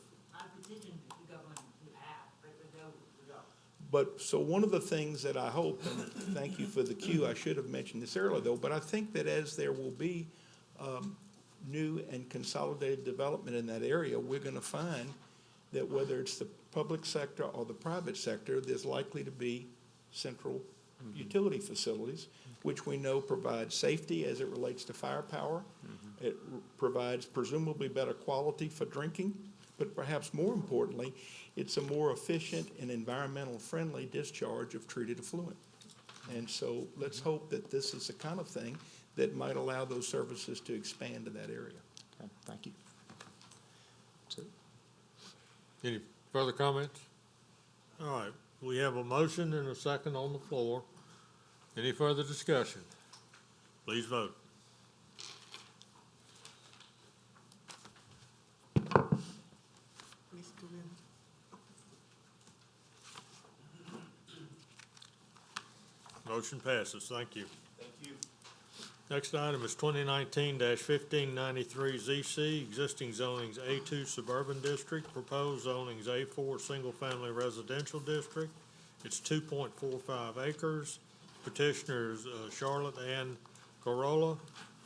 But, so one of the things that I hope, and thank you for the cue, I should have mentioned this earlier though, but I think that as there will be new and consolidated development in that area, we're gonna find that whether it's the public sector or the private sector, there's likely to be central utility facilities, which we know provide safety as it relates to firepower. It provides presumably better quality for drinking, but perhaps more importantly, it's a more efficient and environmental friendly discharge of treated effluent. And so let's hope that this is the kind of thing that might allow those services to expand to that area. Okay, thank you. That's it. Any further comments? All right, we have a motion and a second on the floor. Any further discussion? Please vote. Motion passes. Thank you. Thank you. Next item is 2019-1593 ZC, existing zonings A2 Suburban District, proposed zonings A4 Single Family Residential District. It's 2.45 acres. Petitioner is Charlotte Ann Corolla.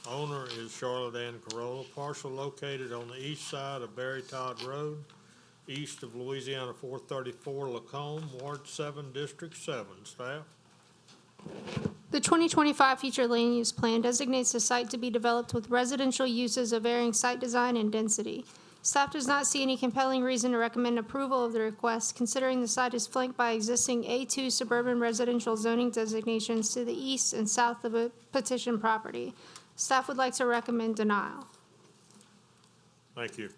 Owner is Charlotte Ann Corolla. Parcel located on the east side of Barry Todd Road, east of Louisiana 434 Lacombe, Ward 7, District 7. Staff? The 2025 future land use plan designates the site to be developed with residential uses of varying site design and density. Staff does not see any compelling reason to recommend approval of the request, considering the site is flanked by existing A2 suburban residential zoning designations to the east and south of a petition property. Staff would like to recommend denial. Thank you.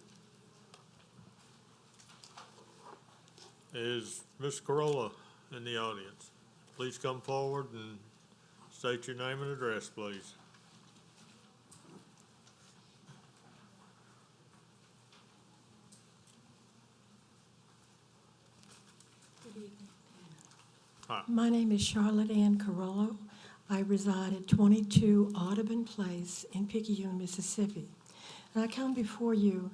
Is Ms. Corolla in the audience? Please come forward and state your name and address, please. Hi. My name is Charlotte Ann Carollo. I reside at 22 Audubon Place in Picayune, Mississippi. And I come before you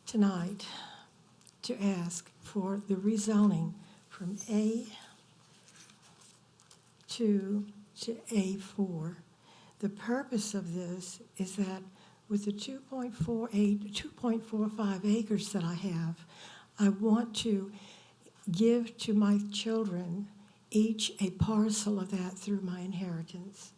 tonight to ask for the rezoning from A2 to A4. The purpose of this is that with the 2.45 acres that I have, I want to give to my children each a parcel of that through my inheritance.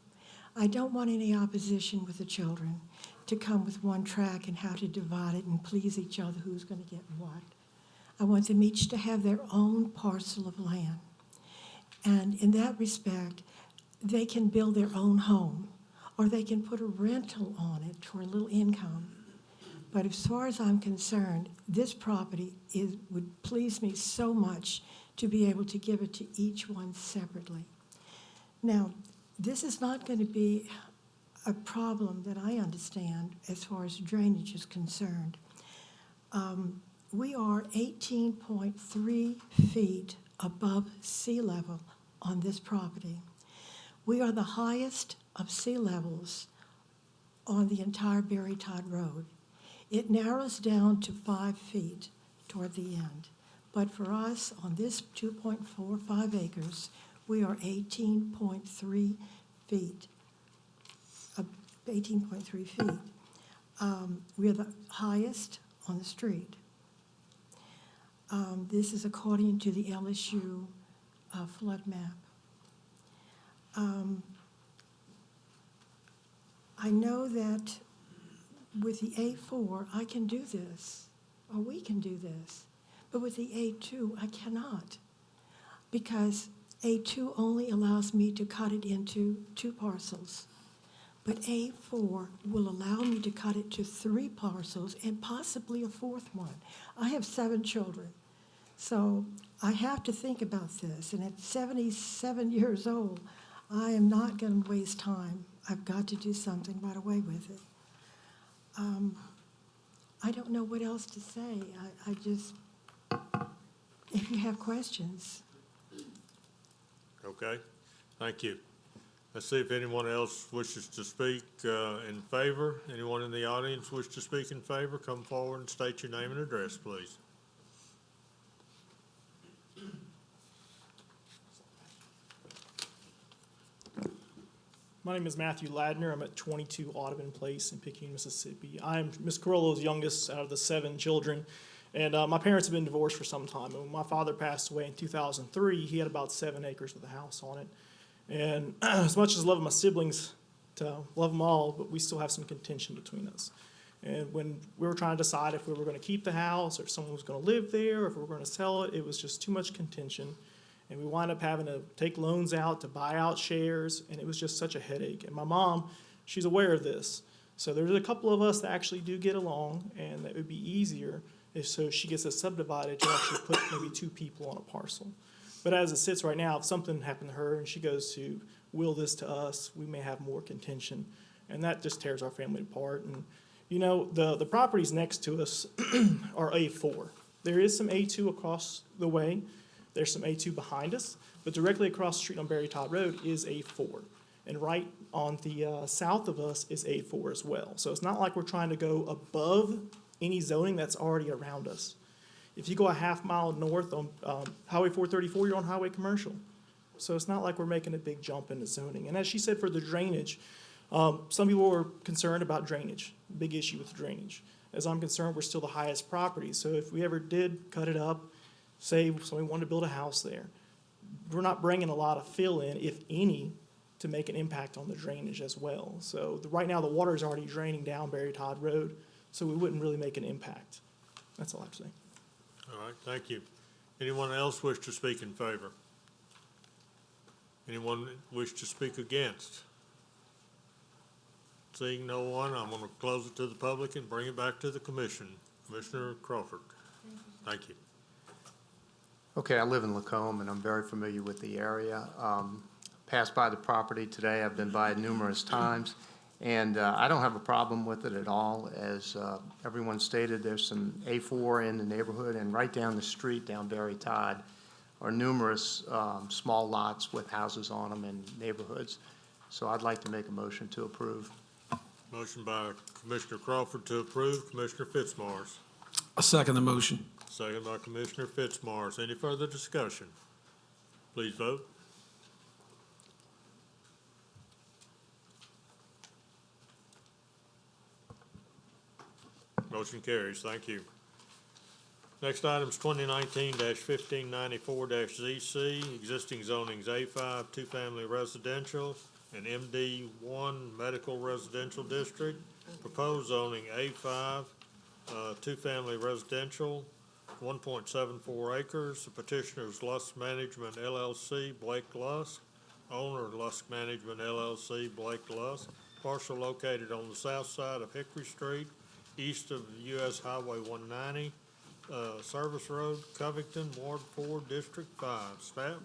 I don't want any opposition with the children to come with one track and how to divide it and please each other who's going to get what. I want them each to have their own parcel of land. And in that respect, they can build their own home, or they can put a rental on it for a little income. But as far as I'm concerned, this property would please me so much to be able to give it to each one separately. Now, this is not going to be a problem that I understand as far as drainage is concerned. We are 18.3 feet above sea level on this property. We are the highest of sea levels on the entire Berry Todd Road. It narrows down to 5 feet toward the end. But for us, on this 2.45 acres, we are 18.3 feet. 18.3 feet. We are the highest on the street. This is according to the LSU flood map. I know that with the A4, I can do this, or we can do this. But with the A2, I cannot, because A2 only allows me to cut it into 2 parcels. But A4 will allow me to cut it to 3 parcels and possibly a 4th one. I have 7 children, so I have to think about this. And at 77 years old, I am not going to waste time. I've got to do something right away with it. I don't know what else to say. I just... If you have questions. Okay, thank you. Let's see if anyone else wishes to speak in favor. Anyone in the audience wish to speak in favor? Come forward and state your name and address, please. My name is Matthew Ladner. I'm at 22 Audubon Place in Picayune, Mississippi. I'm Ms. Carollo's youngest out of the 7 children. And my parents have been divorced for some time. And when my father passed away in 2003, he had about 7 acres with a house on it. And as much as I love my siblings, to love them all, but we still have some contention between us. And when we were trying to decide if we were going to keep the house, or if someone was going to live there, or if we were going to sell it, it was just too much contention. And we wound up having to take loans out to buy out shares, and it was just such a headache. And my mom, she's aware of this. So there's a couple of us that actually do get along, and that would be easier if so she gets us subdivided to actually put maybe 2 people on a parcel. But as it sits right now, if something happened to her and she goes to will this to us, we may have more contention, and that just tears our family apart. And you know, the properties next to us are A4. There is some A2 across the way. There's some A2 behind us, but directly across the street on Berry Todd Road is A4. And right on the south of us is A4 as well. So it's not like we're trying to go above any zoning that's already around us. If you go a half mile north on Highway 434, you're on highway commercial. So it's not like we're making a big jump into zoning. And as she said, for the drainage, some people were concerned about drainage, big issue with drainage. As I'm concerned, we're still the highest property. So if we ever did cut it up, say somebody wanted to build a house there, we're not bringing a lot of fill in, if any, to make an impact on the drainage as well. So right now the water is already draining down Berry Todd Road, so we wouldn't really make an impact That's all I have to say. All right, thank you. Anyone else wish to speak in favor? Anyone wish to speak against? Seeing no one, I'm going to close it to the public and bring it back to the commission. Commissioner Crawford. Thank you. Okay, I live in Lacombe, and I'm very familiar with the area. Passed by the property today. I've been by it numerous times, and I don't have a problem with it at all. As everyone stated, there's some A4 in the neighborhood, and right down the street, down Berry Todd, are numerous small lots with houses on them in neighborhoods. So I'd like to make a motion to approve. Motion by Commissioner Crawford to approve. Commissioner Fitzmaurice. I second the motion. Second by Commissioner Fitzmaurice. Any further discussion? Please vote. Motion carries. Thank you. Next item is 2019-1594-ZC, existing zonings A5, two-family residential, and MD1 medical residential district. Proposed zoning A5, two-family residential, 1.74 acres. The petitioner is Lusk Management LLC, Blake Lusk. Owner, Lusk Management LLC, Blake Lusk. Parcel located on the south side of Hickory Street, east of US Highway 190, Service Road, Covington, Ward 4, District 5. Staff?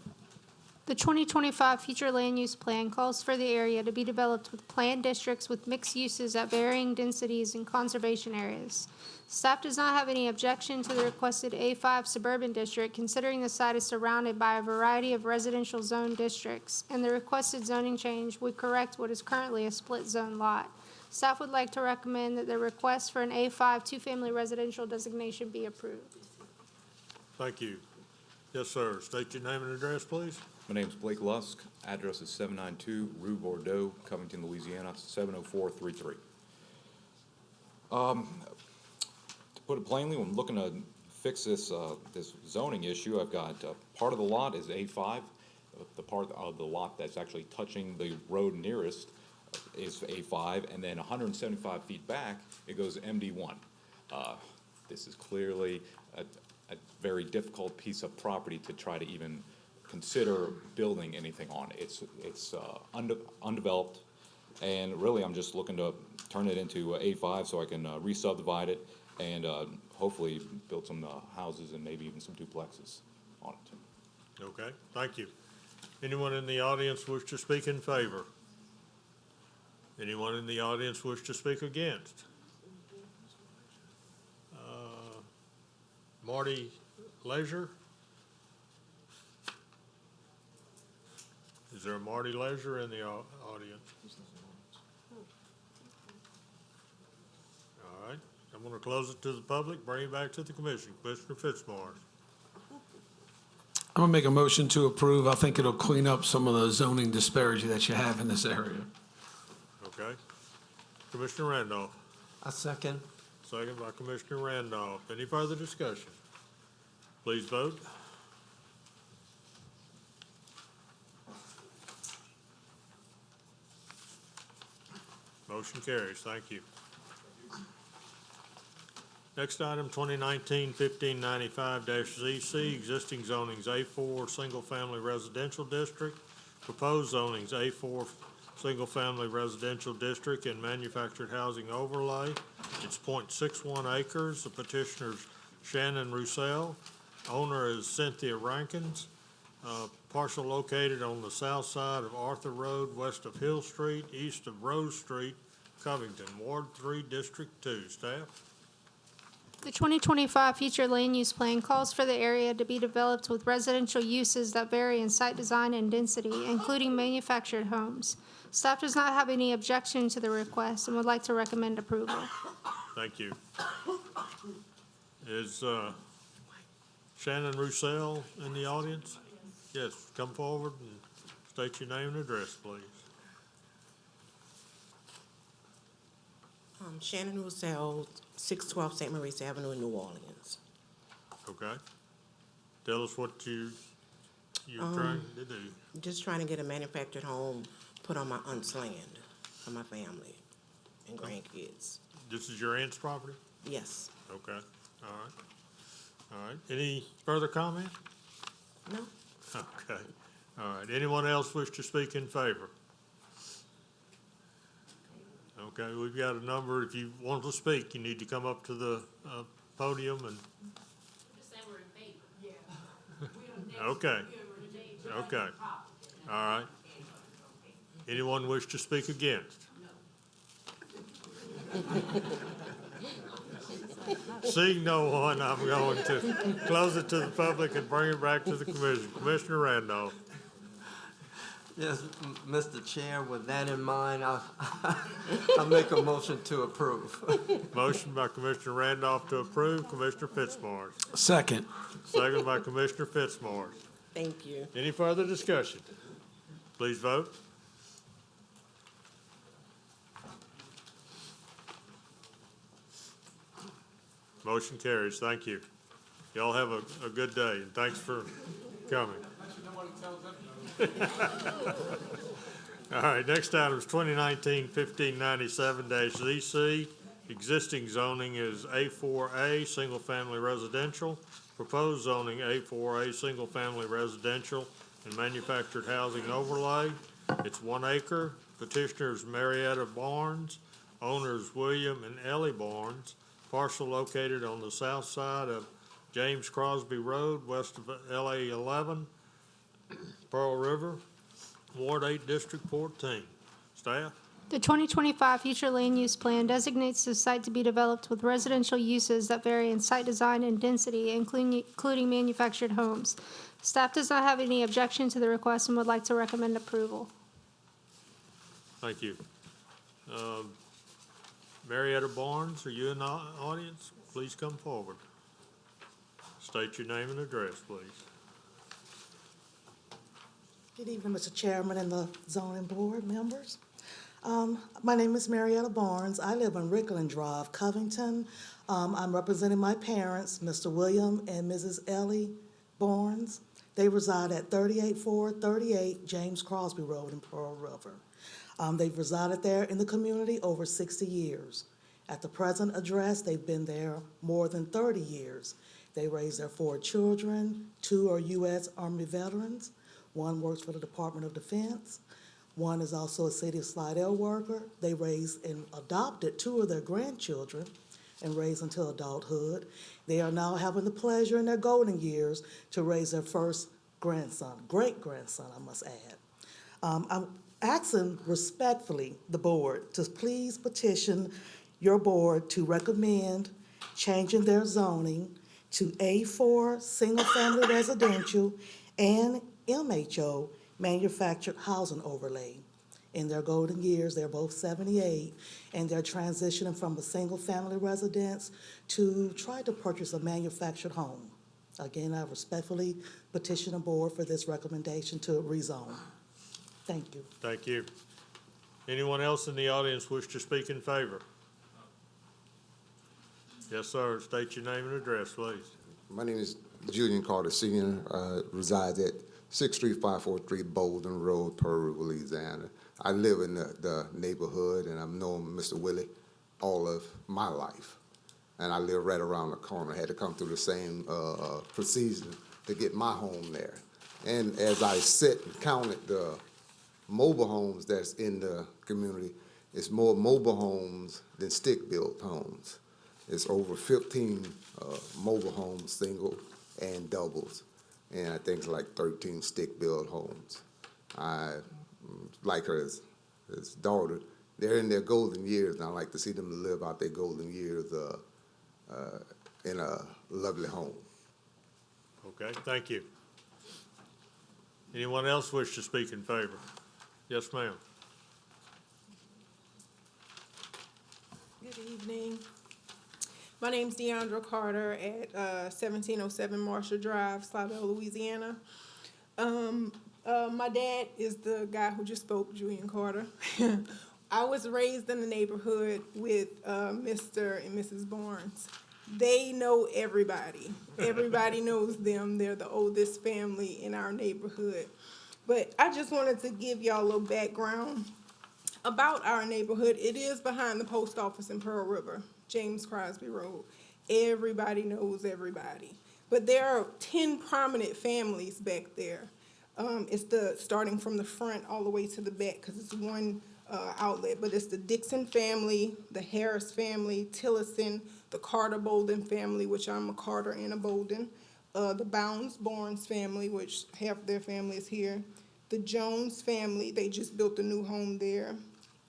The 2025 future land use plan calls for the area to be developed with planned districts with mixed uses at varying densities and conservation areas. Staff does not have any objection to the requested A5 suburban district, considering the site is surrounded by a variety of residential zone districts, and the requested zoning change would correct what is currently a split zone lot. Staff would like to recommend that the request for an A5 two-family residential designation be approved. Thank you. Yes, sir. State your name and address, please. My name's Blake Lusk. Address is 792 Rue Bordeaux, Covington, Louisiana, 70433. To put it plainly, when looking to fix this this zoning issue, I've got part of the lot is A5. The part of the lot that's actually touching the road nearest is A5, and then 175 feet back, it goes MD1. This is clearly a very difficult piece of property to try to even consider building anything on. It's undeveloped, and really I'm just looking to turn it into A5 so I can re-subdivide it and hopefully build some houses and maybe even some duplexes on it. Okay, thank you. Anyone in the audience wish to speak in favor? Anyone in the audience wish to speak against? Marty Leisure? Is there a Marty Leisure in the audience? All right, I'm going to close it to the public, bring it back to the commission. Commissioner Fitzmaurice. I'm gonna make a motion to approve. I think it'll clean up some of the zoning disparity that you have in this area. Okay. Commissioner Randolph. I second. Second by Commissioner Randolph. Any further discussion? Please vote. Motion carries. Thank you. Next item, 2019-1595-ZC, existing zonings A4 single-family residential district, proposed zonings A4 single-family residential district and manufactured housing overlay. It's 0.61 acres. The petitioner's Shannon Roussel. Owner is Cynthia Rankins. Parcel located on the south side of Arthur Road, west of Hill Street, east of Rose Street, Covington, Ward 3, District 2. Staff? The 2025 future land use plan calls for the area to be developed with residential uses that vary in site design and density, including manufactured homes. Staff does not have any objection to the request and would like to recommend approval. Thank you. Is Shannon Roussel in the audience? Yes, come forward and state your name and address, please. Shannon Roussel, 612 St. Maurice Avenue in New Orleans. Okay. Tell us what you're trying to do. Just trying to get a manufactured home put on my aunt's land for my family and grandkids. This is your aunt's property? Yes. Okay. All right. All right. Any further comment? No? Okay. All right. Anyone else wish to speak in favor? Okay, we've got a number. If you want to speak, you need to come up to the podium and. Okay. Okay. All right. Anyone wish to speak against? Seeing no one, I'm going to close it to the public and bring it back to the commission. Commissioner Randolph. Yes, Mr. Chair, with that in mind, I'll make a motion to approve. Motion by Commissioner Randolph to approve. Commissioner Fitzmaurice. Second. Second by Commissioner Fitzmaurice. Thank you. Any further discussion? Please vote. Motion carries. Thank you. Y'all have a good day, and thanks for coming. All right, next item is 2019-1597-ZC. Existing zoning is A4A, single-family residential. Proposed zoning A4A, single-family residential and manufactured housing overlay. It's 1 acre. Petitioners Marietta Barnes, owners William and Ellie Barnes. Parcel located on the south side of James Crosby Road, west of LA 11, Pearl River, Ward 8, District 14. Staff? The 2025 future land use plan designates the site to be developed with residential uses that vary in site design and density, including manufactured homes. Staff does not have any objection to the request and would like to recommend approval. Thank you. Marietta Barnes, are you in the audience? Please come forward. State your name and address, please. Good evening, Mr. Chairman and the zoning board members. My name is Marietta Barnes. I live on Rickland Drive, Covington. I'm representing my parents, Mr. William and Mrs. Ellie Barnes. They reside at 38438 James Crosby Road in Pearl River. They've resided there in the community over 60 years. At the present address, they've been there more than 30 years. They raised their 4 children. 2 are U.S. Army veterans. 1 works for the Department of Defense. 1 is also a city of Slidell worker. They raised and adopted 2 of their grandchildren and raised until adulthood. They are now having the pleasure in their golden years to raise their first grandson, great-grandson, I must add. I'm asking respectfully the board to please petition your board to recommend changing their zoning to A4 single-family residential and MHO manufactured housing overlay. In their golden years, they're both 78, and they're transitioning from a single-family residence to try to purchase a manufactured home. Again, I respectfully petition the board for this recommendation to rezone. Thank you. Thank you. Anyone else in the audience wish to speak in favor? Yes, sir. State your name and address, please. My name is Julian Carter Sr., resides at 63543 Bolden Road, Pearl River, Louisiana. I live in the neighborhood, and I've known Mr. Willie all of my life. And I live right around the corner. I had to come through the same procedure to get my home there. And as I sit and counted the mobile homes that's in the community, it's more mobile homes than stick-built homes. It's over 15 mobile homes, single and doubles, and I think it's like 13 stick-built homes. I like her as daughter. They're in their golden years, and I like to see them live out their golden years in a lovely home. Okay, thank you. Anyone else wish to speak in favor? Yes, ma'am. Good evening. My name's Deandra Carter at 1707 Marshall Drive, Slidell, Louisiana. My dad is the guy who just spoke, Julian Carter. I was raised in the neighborhood with Mr. and Mrs. Barnes. They know everybody. Everybody knows them. They're the oldest family in our neighborhood. But I just wanted to give y'all a little background about our neighborhood. It is behind the post office in Pearl River, James Crosby Road. Everybody knows everybody. But there are 10 prominent families back there. It's starting from the front all the way to the back, because it's one outlet, but it's the Dixon family, the Harris family, Tillison, the Carter Bolden family, which I'm a Carter and a Bolden, the Bounds-Barnes family, which half their family is here, the Jones family, they just built a new home there,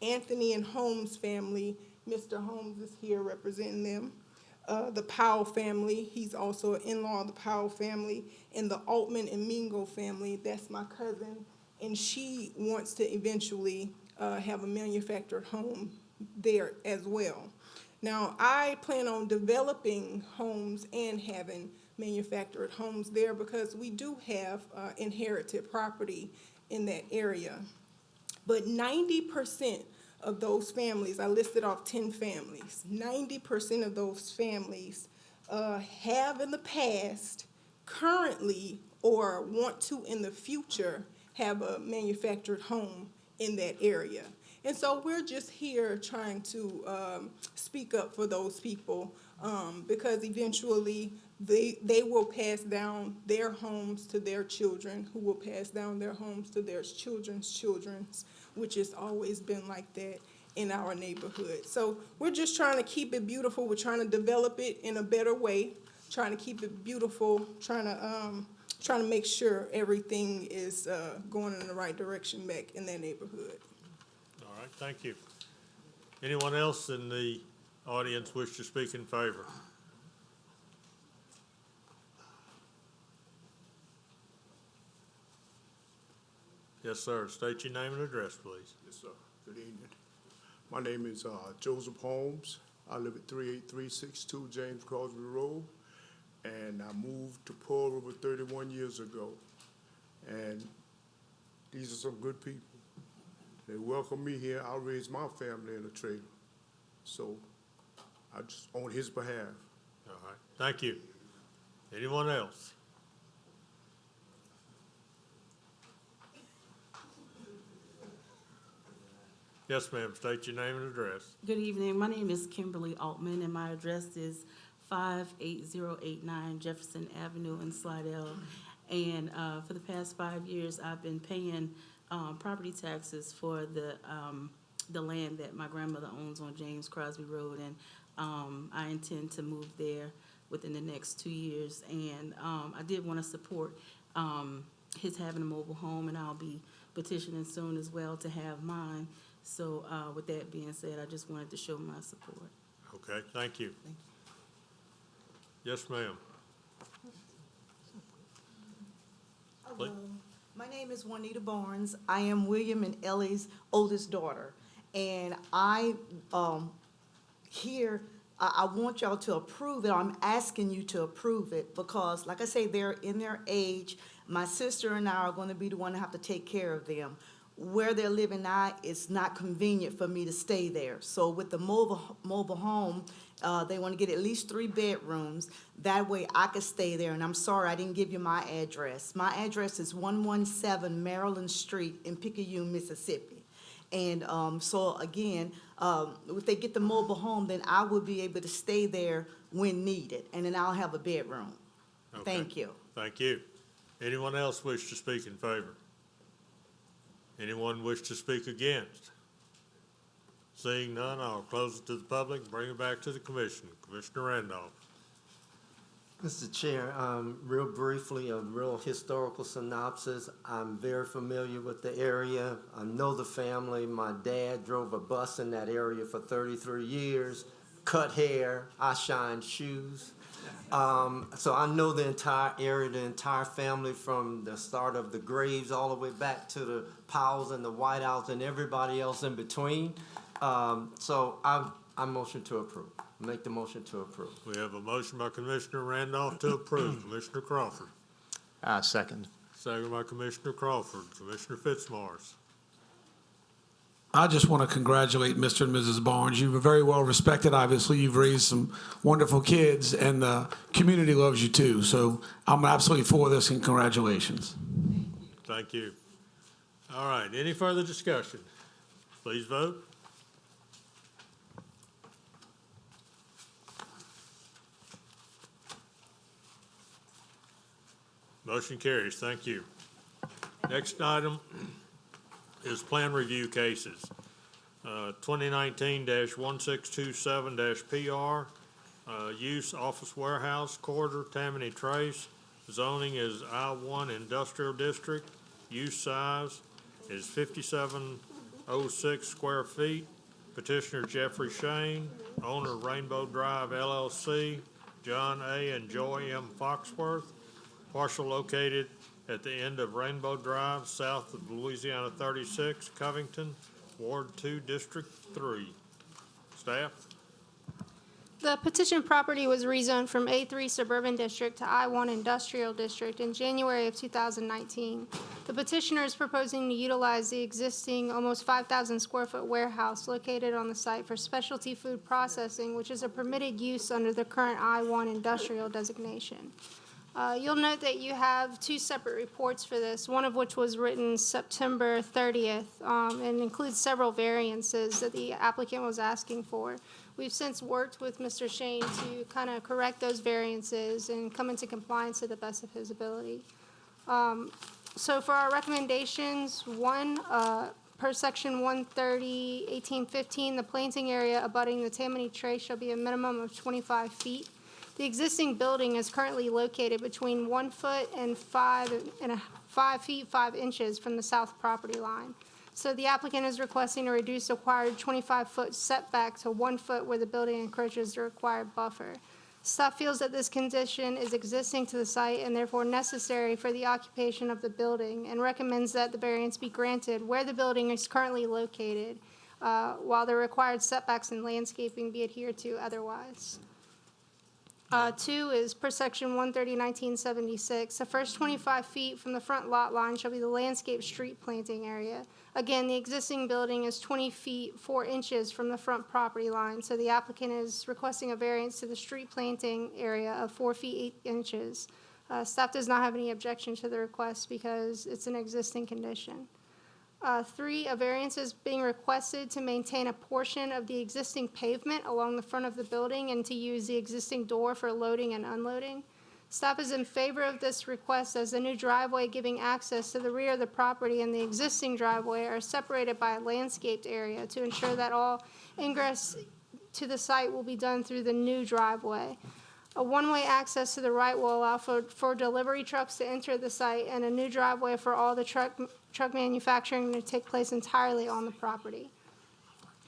Anthony and Holmes family, Mr. Holmes is here representing them, the Powell family, he's also an in-law of the Powell family, and the Altman and Mingo family, that's my cousin, and she wants to eventually have a manufactured home there as well. Now, I plan on developing homes and having manufactured homes there because we do have inherited property in that area. But 90% of those families, I listed off 10 families, 90% of those families have in the past, currently, or want to in the future have a manufactured home in that area. And so we're just here trying to speak up for those people because eventually they will pass down their homes to their children, who will pass down their homes to their children's children's, which has always been like that in our neighborhood. So we're just trying to keep it beautiful. We're trying to develop it in a better way, trying to keep it beautiful, trying to make sure everything is going in the right direction back in that neighborhood. All right, thank you. Anyone else in the audience wish to speak in favor? Yes, sir. State your name and address, please. Yes, sir. Good evening. My name is Joseph Holmes. I live at 38362 James Crosby Road, and I moved to Pearl River 31 years ago. And these are some good people. They welcome me here. I raised my family in a trailer. So I just, on his behalf. All right, thank you. Anyone else? Yes, ma'am. State your name and address. Good evening. My name is Kimberly Altman, and my address is 58089 Jefferson Avenue in Slidell. And for the past 5 years, I've been paying property taxes for the land that my grandmother owns on James Crosby Road, and I intend to move there within the next 2 years. And I did want to support his having a mobile home, and I'll be petitioning soon as well to have mine. So with that being said, I just wanted to show my support. Okay, thank you. Yes, ma'am. Hello, my name is Juanita Barnes. I am William and Ellie's oldest daughter. And I want y'all to approve it. I'm asking you to approve it because, like I say, they're in their age. My sister and I are going to be the one to have to take care of them. Where they're living now, it's not convenient for me to stay there. So with the mobile home, they want to get at least 3 bedrooms. That way I could stay there. And I'm sorry I didn't give you my address. My address is 117 Maryland Street in Picayune, Mississippi. And so again, if they get the mobile home, then I will be able to stay there when needed. And then I'll have a bedroom. Okay. Thank you. Thank you. Anyone else wish to speak in favor? Anyone wish to speak against? Seeing none, I'll close it to the public and bring it back to the commission. Commissioner Randolph. Mr. Chair, real briefly, a real historical synopsis. I'm very familiar with the area. I know the family. My dad drove a bus in that area for 33 years, cut hair, I shined shoes. So I know the entire area, the entire family, from the start of the Graves all the way back to the Powells and the Whiteouts and everybody else in between. So I motion to approve. Make the motion to approve. We have a motion by Commissioner Randolph to approve. Commissioner Crawford. Second. Second by Commissioner Crawford. Commissioner Fitzmaurice. I just want to congratulate Mr. and Mrs. Barnes. You were very well respected. Obviously, you've raised some wonderful kids, and the community loves you too. So I'm absolutely for this, and congratulations. Thank you. All right, any further discussion? Please vote. Motion carries. Thank you. Next item is plan review cases. 2019-1627-PR, use office warehouse, corridor, Tammany Trace. Zoning is I-1 Industrial District. Use size is 5706 square feet. Petitioner Jeffrey Shane, owner Rainbow Drive LLC, John A. and Joy M. Foxworth. Parcel located at the end of Rainbow Drive, south of Louisiana 36, Covington, Ward 2, District 3. Staff? The petition property was rezoned from A3 Suburban District to I-1 Industrial District in January of 2019. The petitioner is proposing to utilize the existing almost 5,000 square foot warehouse located on the site for specialty food processing, which is a permitted use under the current I-1 Industrial designation. You'll note that you have two separate reports for this, one of which was written September 30th and includes several variances that the applicant was asking for. We've since worked with Mr. Shane to kind of correct those variances and come into compliance to the best of his ability. So for our recommendations, one, per section 130-1815, the planting area abutting the Tammany Trace shall be a minimum of 25 feet. The existing building is currently located between 1 foot and 5 feet 5 inches from the south property line. So the applicant is requesting to reduce the required 25-foot setback to 1 foot where the building encroaches the required buffer. Staff feels that this condition is existing to the site and therefore necessary for the occupation of the building, and recommends that the variance be granted where the building is currently located, while the required setbacks and landscaping be adhered to otherwise. Two is per section 130-1976, the first 25 feet from the front lot line shall be the landscape street planting area. Again, the existing building is 20 feet 4 inches from the front property line, so the applicant is requesting a variance to the street planting area of 4 feet 8 inches. Staff does not have any objection to the request because it's an existing condition. Three, a variance is being requested to maintain a portion of the existing pavement along the front of the building and to use the existing door for loading and unloading. Staff is in favor of this request as the new driveway giving access to the rear of the property and the existing driveway are separated by a landscaped area to ensure that all ingress to the site will be done through the new driveway. A one-way access to the right will allow for delivery trucks to enter the site, and a new driveway for all the truck manufacturing to take place entirely on the property.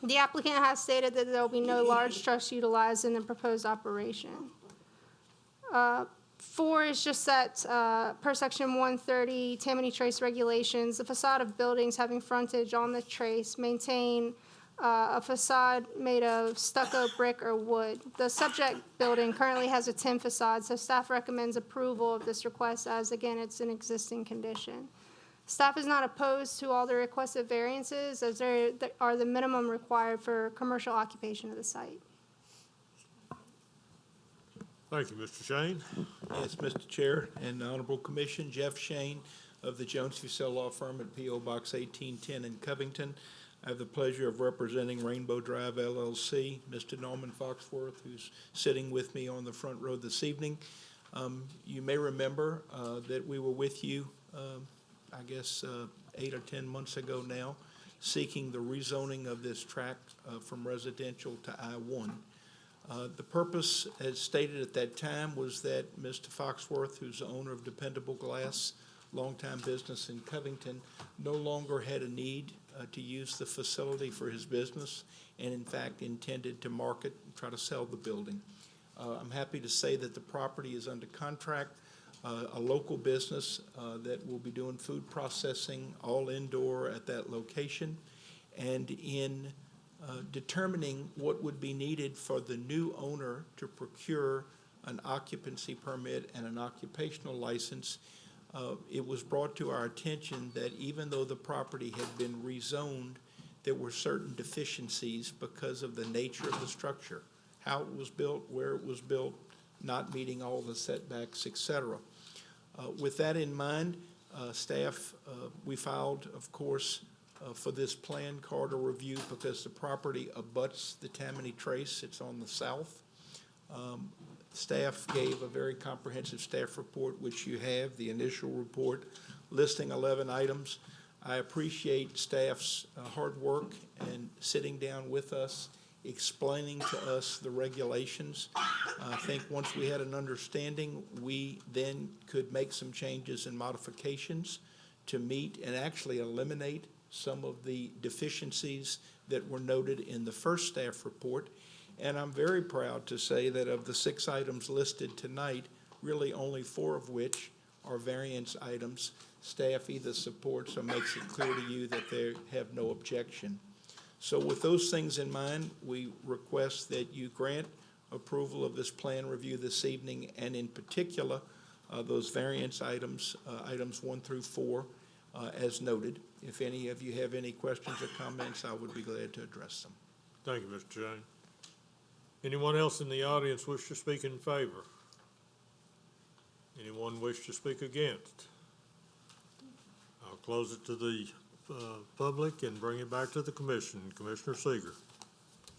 The applicant has stated that there will be no large trucks utilized in the proposed operation. Four is just that per section 130 Tammany Trace regulations, the facade of buildings having frontage on the trace maintain a facade made of stucco, brick, or wood. The subject building currently has a tin facade, so staff recommends approval of this request as, again, it's an existing condition. Staff is not opposed to all the requested variances as they are the minimum required for commercial occupation of the site. Thank you, Mr. Shane. Yes, Mr. Chair and Honorable Commission, Jeff Shane of the Jones Fussell Law Firm at P.O. Box 1810 in Covington. I have the pleasure of representing Rainbow Drive LLC, Mr. Norman Foxworth, who's sitting with me on the front row this evening. You may remember that we were with you, I guess, 8 or 10 months ago now, seeking the rezoning of this tract from residential to I-1. The purpose, as stated at that time, was that Mr. Foxworth, who's the owner of Dependable Glass, longtime business in Covington, no longer had a need to use the facility for his business and in fact intended to market and try to sell the building. I'm happy to say that the property is under contract, a local business that will be doing food processing all indoor at that location, and in determining what would be needed for the new owner to procure an occupancy permit and an occupational license, it was brought to our attention that even though the property had been rezoned, there were certain deficiencies because of the nature of the structure, how it was built, where it was built, not meeting all the setbacks, etc. With that in mind, staff, we filed, of course, for this plan corridor review because the property abuts the Tammany Trace. It's on the south. Staff gave a very comprehensive staff report, which you have, the initial report listing 11 items. I appreciate staff's hard work and sitting down with us, explaining to us the regulations. I think once we had an understanding, we then could make some changes and modifications to meet and actually eliminate some of the deficiencies that were noted in the first staff report. And I'm very proud to say that of the 6 items listed tonight, really only 4 of which are variance items. Staff either supports or makes it clear to you that they have no objection. So with those things in mind, we request that you grant approval of this plan review this evening, and in particular, those variance items, items 1 through 4, as noted. If any of you have any questions or comments, I would be glad to address them. Thank you, Mr. James. Anyone else in the audience wish to speak in favor? Anyone wish to speak against? I'll close it to the public and bring it back to the commission. Commissioner Seeger.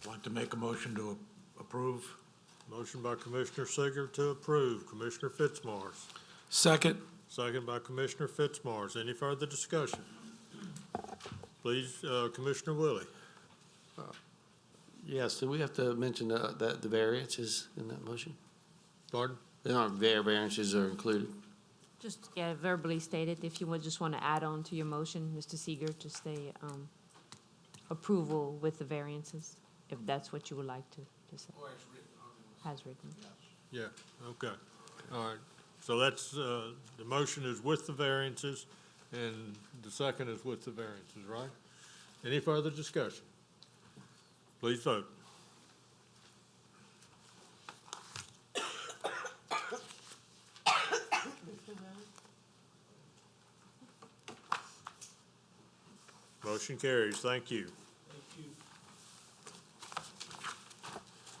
I'd like to make a motion to approve. Motion by Commissioner Seeger to approve. Commissioner Fitzmars. Second. Second by Commissioner Fitzmars. Any further discussion? Please, Commissioner Willie. Yes, do we have to mention the variances in that motion? Pardon? There aren't variances are included. Just, yeah, verbally stated, if you would just want to add on to your motion, Mr. Seeger, to say approval with the variances, if that's what you would like to say. Has written. Yeah, okay. All right. So that's, the motion is with the variances, and the second is with the variances, right? Any further discussion? Please vote. Motion carries. Thank you.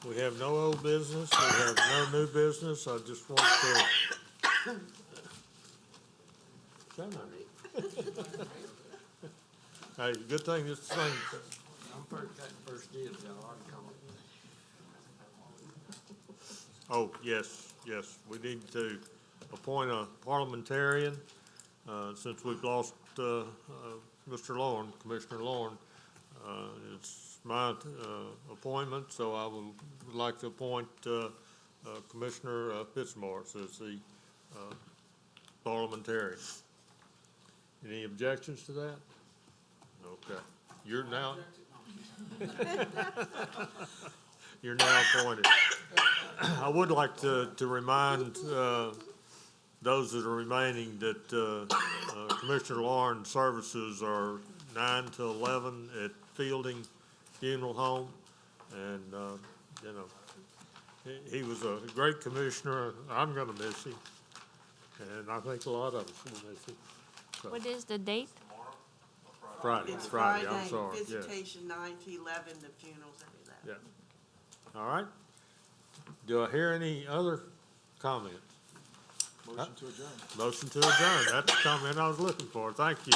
We have no old business. We have no new business. I just want to. Hey, good thing this thing. I'm first dibs, y'all already come. Oh, yes, yes. We need to appoint a parliamentarian, since we've lost, Mr. Lauren, Commissioner Lauren. It's my, appointment, so I would like to appoint, Commissioner Fitzmars as the, parliamentarian. Any objections to that? Okay. You're now. You're now appointed. I would like to remind those that are remaining that Commissioner Lauren's services are 9 to 11 at Fielding Funeral Home. And, you know, he was a great commissioner. I'm going to miss him. And I think a lot of us will miss him. So, What is the date? Friday, It's Friday, I'm sorry. Yeah. Visitation 9 to 11, the funerals at 11. Yeah. All right. Do I hear any other comments? Motion to adjourn. Motion to adjourn. That's the comment I was looking for. Thank you.